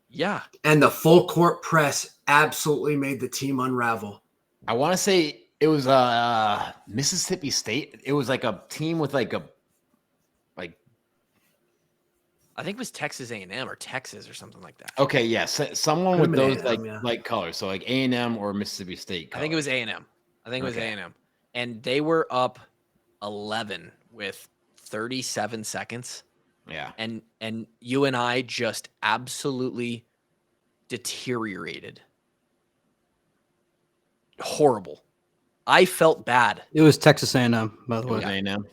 Yeah. And the full court press absolutely made the team unravel. I want to say it was Mississippi State. It was like a team with I think it was Texas A&M or Texas or something like that. Okay, yes, someone with those A&M, like colors, so like A&M or Mississippi State colors. I think it was A&M. A&M, and they were up 11 with 37 seconds. Yeah, and UNI just absolutely deteriorated. Horrible. I felt bad. It was Texas A&M, by the way. A&M.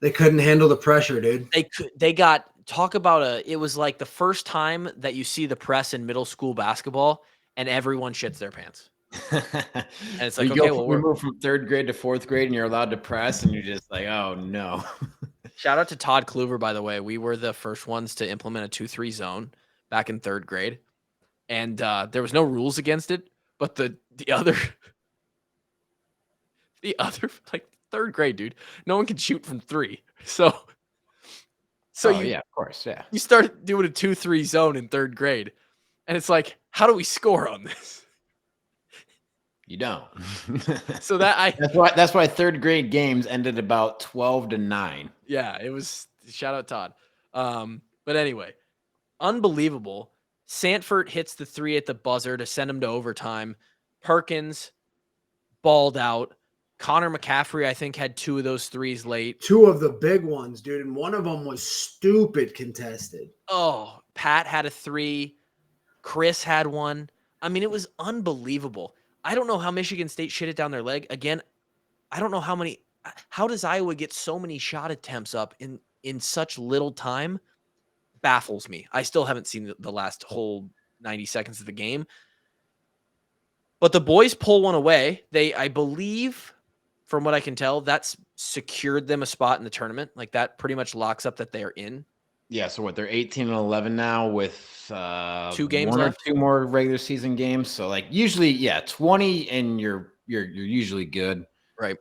They couldn't handle the pressure, dude. They got talk about it was like the first time that you see the press in middle school basketball and everyone shits their pants. And it's like, okay, we move from third grade to fourth grade and you're allowed to press and you're just like, oh no. Shout out to Todd Kluver, by the way. We were the first ones to implement a 2-3 zone back in third grade. And there was no rules against it, but the other like third grade, dude, no one can shoot from three. So yeah, of course, yeah. You start doing a 2-3 zone in third grade, and it's like, how do we score on this? You don't. So that's why third grade games ended about 12-9. Yeah, it was. Shout out Todd. But anyway, unbelievable. Santford hits the three at the buzzer to send him to overtime. Perkins balled out. Connor McCaffrey, I think, had 2 of those threes late. 2 of the big ones, dude, and one of them was stupid contested. Oh, Pat had a 3. Chris had 1. I mean, it was unbelievable. I don't know how Michigan State shit it down their leg. Again, I don't know how does Iowa get so many shot attempts up in such little time? Baffles me. I still haven't seen the last whole 90 seconds of the game. But the boys pull one away. I believe, from what I can tell, that's secured them a spot in the tournament. Like that pretty much locks up that they are in. Yeah, so they're 18-11 now with 2 games 1 left? or 2 more regular season games. So like usually, 20 and you're usually good. Right.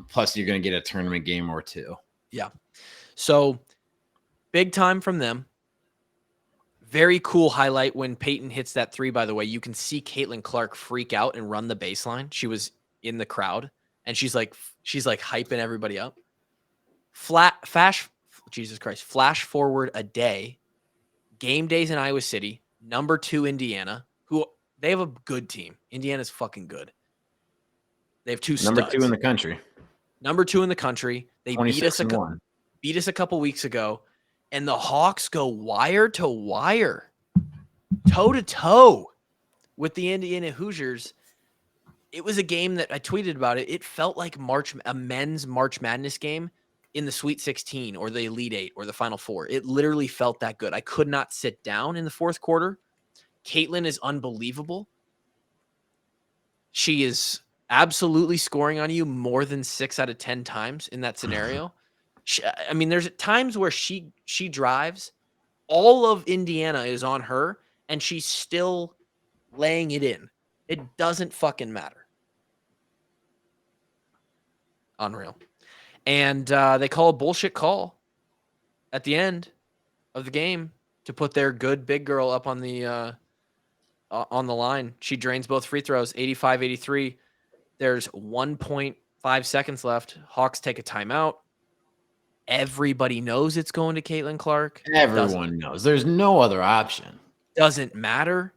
Plus you're going to get a tournament game or 2. Yeah. So big time from them. Very cool highlight when Peyton hits that 3, by the way. You can see Caitlin Clark freak out and run the baseline. She was in the crowd, and she's like hyping everybody up. Flash forward a day. Game days in Iowa City. Number 2 Indiana, who they have a good team. Indiana's fucking good. They have 2 studs. Number 2 in the country. Number 2 in the country. They beat beat us a couple weeks ago, and the Hawks go wire to wire, toe to toe with the Indiana Hoosiers. It was a game that I tweeted about it. It felt like a men's March Madness game in the Sweet 16 or the Elite 8 or the Final Four. It literally felt that good. I could not sit down in the fourth quarter. Caitlin is unbelievable. She is absolutely scoring on you more than 6 out of 10 times in that scenario. There's times where she drives. All of Indiana is on her, and she's still laying it in. It doesn't fucking matter. Unreal. And they call a bullshit call at the end of the game to put their good big girl up on the line. She drains both free throws, 85-83. There's 1.5 seconds left. Hawks take a timeout. Everybody knows it's going to Caitlin Clark. Everyone knows. There's no other option. Doesn't matter.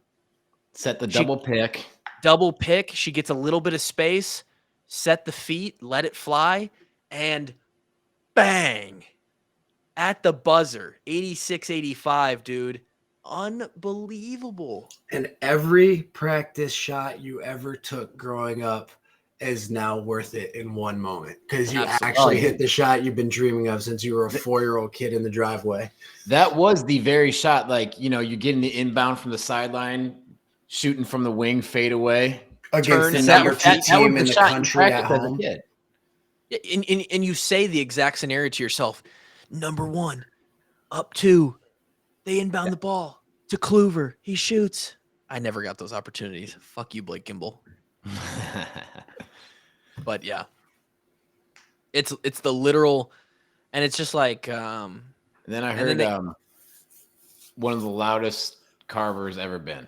Set the double pick. Double pick. She gets a little bit of space. Set the feet. Let it fly. And bang. At the buzzer. 86-85, dude. Unbelievable. And every practice shot you ever took growing up is now worth it in one moment because you actually hit the shot you've been dreaming of since you were a 4-year-old kid in the driveway. That was the very shot. Like, you're getting the inbound from the sideline, shooting from the wing, fade away against the number 2 team in the country at home. And you say the exact scenario to yourself. Number 1, up 2, they inbound the ball to Kluver. He shoots. I never got those opportunities. Fuck you, Blake Gimbel. But yeah, it's the literal, and it's just like. And then I heard one of the loudest Carvers ever been.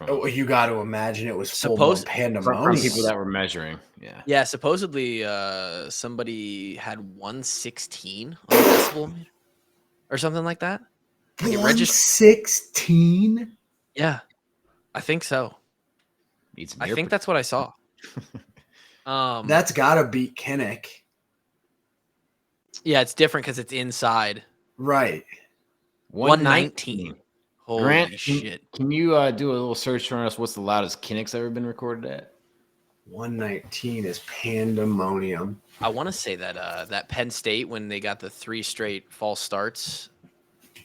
You got to imagine it was supposed pandemonium. From people that were measuring. Yeah. Supposedly, somebody had 116 on the decibel meter or something like that. 116. Yeah, I think so. I think that's what I saw. That's gotta beat Kinnick. Yeah, it's different because it's inside. Right. 119. Holy Grant, shit. Can you do a little search for us? What's the loudest Kinnick's ever been recorded at? 119 is pandemonium. I want to say that that Penn State, when they got the 3 straight false starts.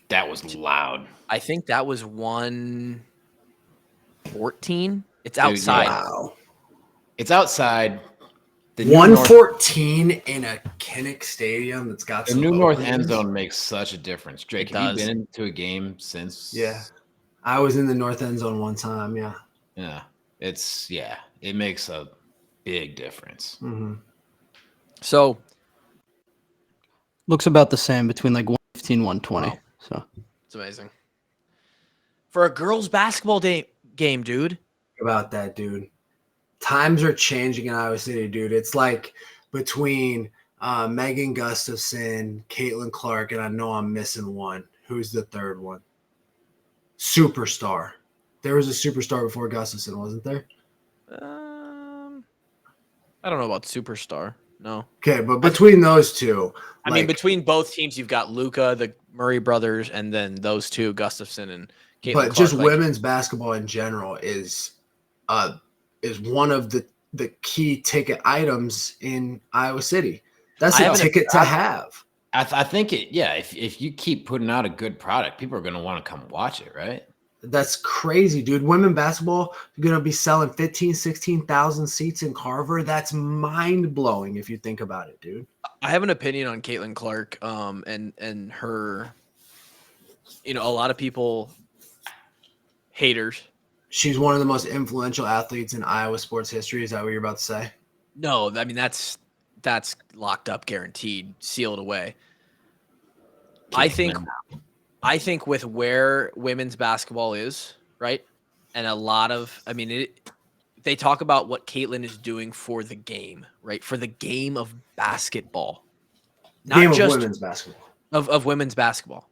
That was loud. I think that was 114. It's outside. Wow. It's outside. 114 in a Kinnick Stadium that's got the some new north end openings. zone makes such a difference. Drake, have you been into a game since? Yeah. I was in the north end zone one time, yeah. Yeah. It makes a big difference. Mm-hmm. So looks about the same between like 115 120. Wow. So it's amazing. For a girls basketball game, dude. About that, dude. Times are changing in Iowa City, dude. It's like between Megan Gustafson, Caitlin Clark, and I know I'm missing one. Who's the third one? Superstar. There was a superstar before Gustafson, wasn't there? I don't know about superstar. No. Okay, but between those two. I mean, between both teams, you've got Luka, the Murray brothers, and then those two, Gustafson and Caitlin Clark. But just women's basketball in general is one of the key ticket items in Iowa City. That's a ticket to have. I think if you keep putting out a good product, people are going to want to come watch it, right? That's crazy, dude. Women basketball are going to be selling 15,000, 16,000 seats in Carver. That's mind-blowing if you think about it, dude. I have an opinion on Caitlin Clark and her, a lot of people, haters. She's one of the most influential athletes in Iowa sports history. Is that what you're about to say? No, I mean, that's locked up, guaranteed, sealed away. I think with where women's basketball is, right? And a lot of, they talk about what Caitlin is doing for the game, right? For the game of basketball. Not just women's basketball. Of women's basketball.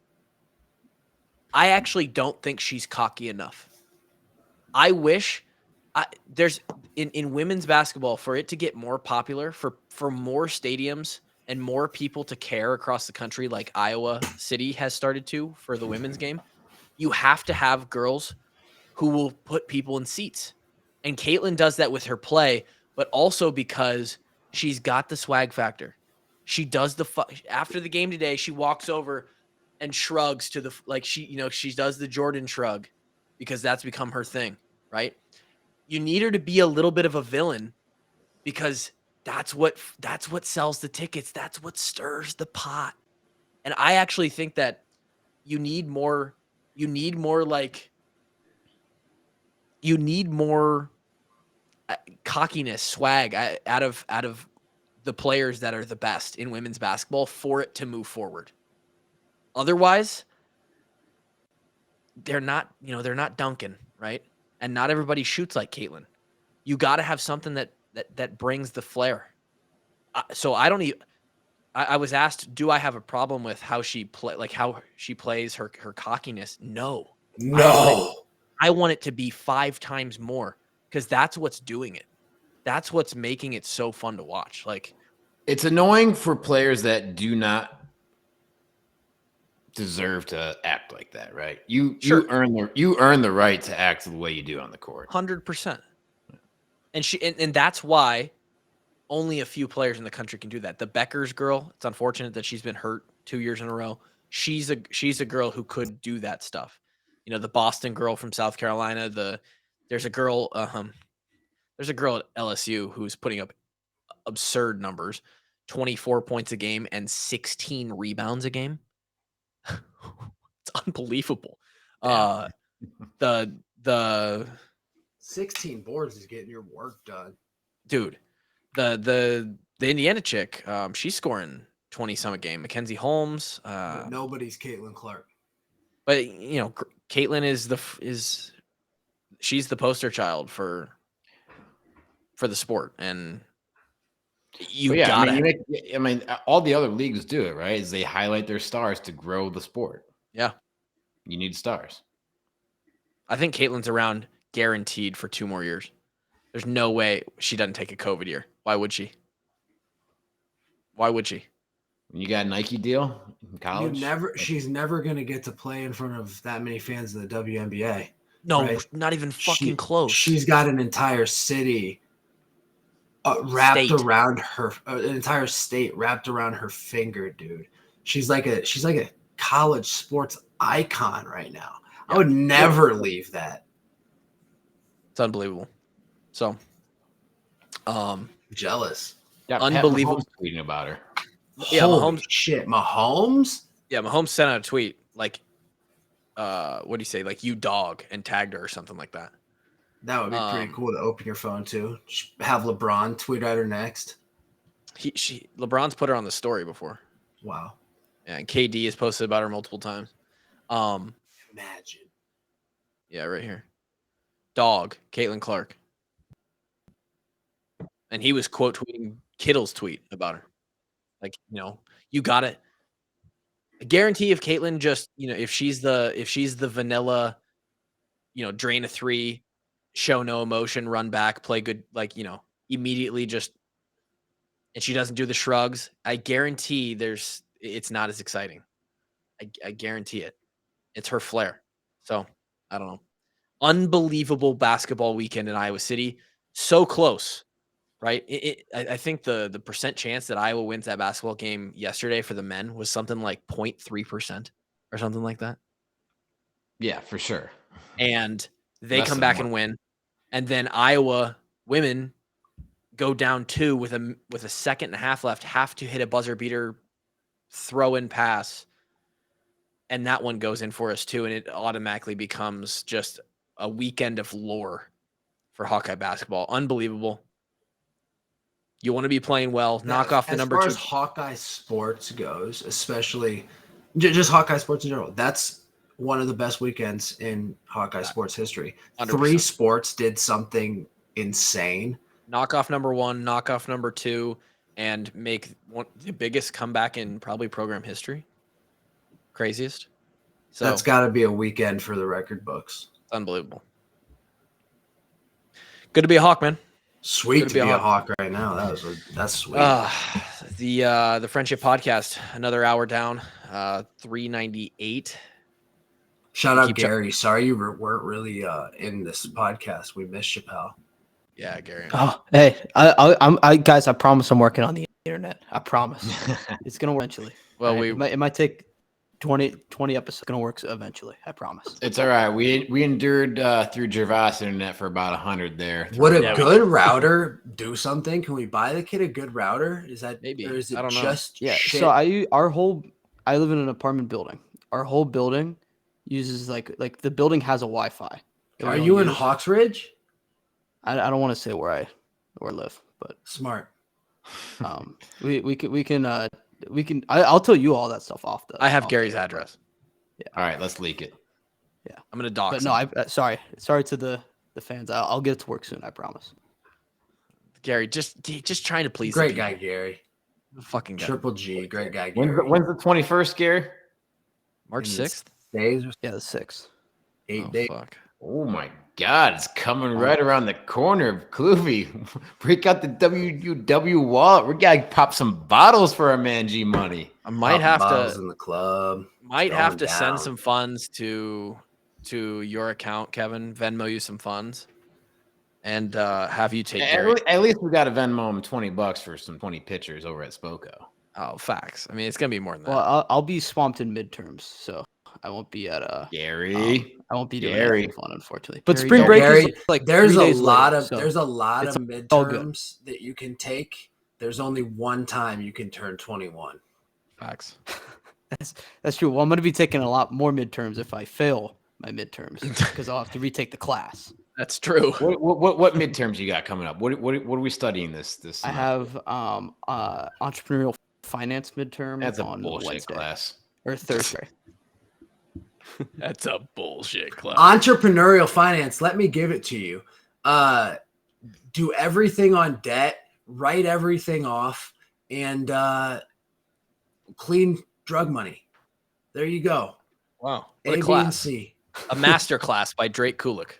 I actually don't think she's cocky enough. I wish there's in women's basketball for it to get more popular, for more stadiums and more people to care across the country, like Iowa City has started to for the women's game, you have to have girls who will put people in seats. And Caitlin does that with her play, but also because she's got the swag factor. She does after the game today, she walks over and shrugs to she does the Jordan shrug because that's become her thing, right? You need her to be a little bit of a villain because that's what sells the tickets. That's what stirs the pot. And I actually think that you need more cockiness, swag out of the players that are the best in women's basketball for it to move forward. Otherwise, they're not dunking, right? And not everybody shoots like Caitlin. You got to have something that brings the flair. So I don't even. I was asked, do I have a problem with how she plays her cockiness? No. I want it to be 5 times more because that's what's doing it. That's what's making it so fun to watch. Like, it's annoying for players that do not deserve to act like that, right? You earn the right to act the way you do on the court. 100%. And that's why only a few players in the country can do that. The Beckers girl, it's unfortunate that she's been hurt 2 years in a row. She's a girl who could do that stuff. You know, the Boston girl from South Carolina, there's a girl at LSU who's putting up absurd numbers, 24 points a game and 16 rebounds a game. It's unbelievable. Yeah. The 16 boards is getting your work done. Dude, the Indiana chick, she's scoring 20 some a game. Mackenzie Holmes, But nobody's Caitlin Clark. but Caitlin she's the poster child for the sport, and all the other leagues do it, right? Is they highlight their stars to grow the sport. Yeah, you need stars. I think Caitlin's around guaranteed for 2 more years. There's no way she doesn't take a COVID year. Why would she? When you got a Nike deal in college, she's never going to get to play in front of that many fans in the WNBA. No, right? Not even fucking close. She's got an entire city around her, an entire state wrapped around her finger, dude. She's like a college sports icon right now. Yeah. I would never leave that. It's unbelievable. So, jealous. Yeah, unbelievable. Tweeting about her. Yeah, Holy shit, Mahomes. Yeah, Mahomes sent out a tweet like, what do you say? Like, you dog, and tagged her or something like that. That would be pretty cool to open your phone to. Have LeBron tweet at her next. LeBron's put her on the story before. Wow. Yeah, and KD has posted about her multiple times. Imagine. Yeah, right here. Dog, Caitlin Clark. And he was quote tweeting Kittle's tweet about her. Like, you got it. I guarantee if Caitlin just, if she's the vanilla, drain a 3, show no emotion, run back, play good, immediately just, and she doesn't do the shrugs, I guarantee it's not as exciting. I guarantee it. It's her flair. So, I don't know. Unbelievable basketball weekend in Iowa City. So close. Right. I think the percent chance that Iowa wins that basketball game yesterday for the men was something like 0.3% or something like that. Yeah, for sure. And they come back and win. And then Iowa women go down 2 with a second and a half left, have to hit a buzzer beater throw in pass. And that one goes in for us too. And it automatically becomes just a weekend of lore for Hawkeye basketball. Unbelievable. You want to be playing well, knock off the number 2. As far as Hawkeye sports goes, especially just Hawkeye sports in general, that's one of the best weekends in Hawkeye sports history. 100%. 3 sports did something insane. Knock off number 1, knock off number 2, and make the biggest comeback in probably program history. Craziest. So that's got to be a weekend for the record books. It's unbelievable. Good to be a Hawk, man. Sweet to be a Hawk right now. That's sweet. The Friendship Podcast, another hour down, 398. Shout out Gary. Sorry you weren't really in this podcast. We missed you, pal. Yeah, Gary. Oh, hey, I guys, I promise I'm working on the internet. I promise. It's gonna work eventually. Well, right? It might take 20 episodes. It's gonna work eventually. I promise. It's all right. We endured through Gervais internet for about 100 there. Would a good router do something? Can we buy the kid a good router? Is that maybe? Or is it I don't just know. Yeah. shit? So I live in an apartment building. Our whole building uses like the building has a Wi-Fi. Are you in Hawks Ridge? I don't want to say where I live, but smart. we can I'll tell you all that stuff off the. I have Gary's address. Yeah. All right, let's leak it. Yeah, I'm gonna dox. But no, sorry to the fans. I'll get it to work soon. I promise. Gary, just trying to please. Great guy, Gary. Fucking guy. Triple G, great guy, Gary. When's the 21st, Gary? March 6th. Days? Yeah, the 6th. 8 days. Fuck. Oh my God, it's coming right around the corner. Kloofy, break out the WUW wallet. We gotta pop some bottles for our man G Money. I might have to in the club. Might have to send down. some funds to your account, Kevin. Venmo you some funds, and have you take Gary. At least we got to Venmo him $20 for some 20 pitchers over at Spoko. Oh, facts. I mean, it's gonna be more than that. Well, I'll be swamped in midterms, so I won't be at Gary. I won't be doing Gary. anything fun, unfortunately. But Gary, spring break Gary, is like there's 3 a days lot later, of so there's a lot of all good. midterms that you can take. There's only one time you can turn 21. Facts. That's true. Well, I'm going to be taking a lot more midterms if I fail my midterms because I'll have to retake the class. That's true. What midterms you got coming up? What are we studying this I have entrepreneurial finance midterm. That's a on bullshit Wednesday class. or Thursday. That's a bullshit class. Entrepreneurial finance. Let me give it to you. Do everything on debt, write everything off, and clean drug money. There you go. Wow. A, What a B, class. and C. A master class by Drake Kulik.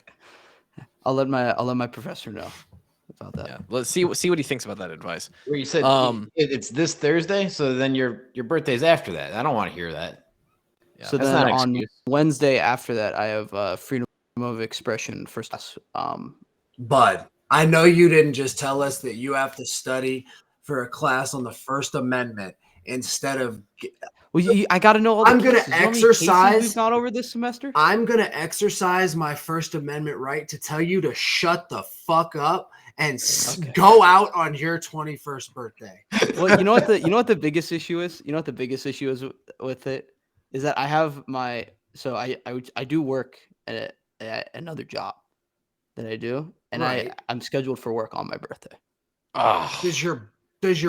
I'll let my professor know about that. Yeah. Let's see what he thinks about that advice. Where you said it's this Thursday, so then your birthday's after that. I don't want to hear that. Yeah, So that's then not an on excuse. Wednesday after that, I have freedom of expression first class. Bud, I know you didn't just tell us that you have to study for a class on the First Amendment instead of. Well, I got to know all the I'm going cases. to You know how many cases exercise. we've got over this semester. I'm going to exercise my First Amendment right to tell you to shut the fuck up and go out on your 21st birthday. Well, you know what the biggest issue is? You know what the biggest issue is with it is that I have I do work at another job that I do, and Right. I'm scheduled for work on my birthday. Oh, Does your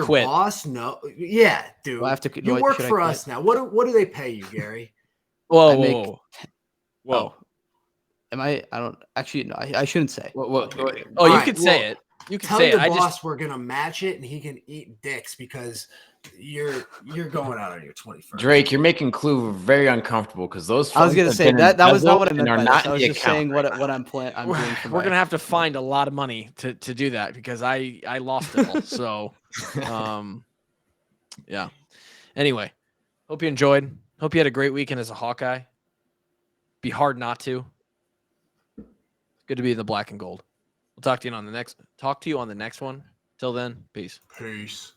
Quit. boss know? Yeah, dude. Do I have to? You work should I for quit? us now. What do they pay you, Gary? whoa, I whoa, make- whoa. Whoa. Am I? I don't actually. No, I shouldn't say. Oh, you Alright, could say well, it. You could Tell say your it. boss we're gonna match it, and he can eat dicks because you're going out on your 21st. Drake, you're making Clue very uncomfortable because those. I was gonna funds say have been that was not what I embezzled meant and by are this. not I in was the just account saying right what now. I'm doing for We're my. gonna have to find a lot of money to do that because I lost it all. So, yeah. Anyway, hope you enjoyed. Hope you had a great weekend as a Hawkeye. Be hard not to. Good to be in the black and gold. We'll talk to you on the next one. Till then, peace. Peace.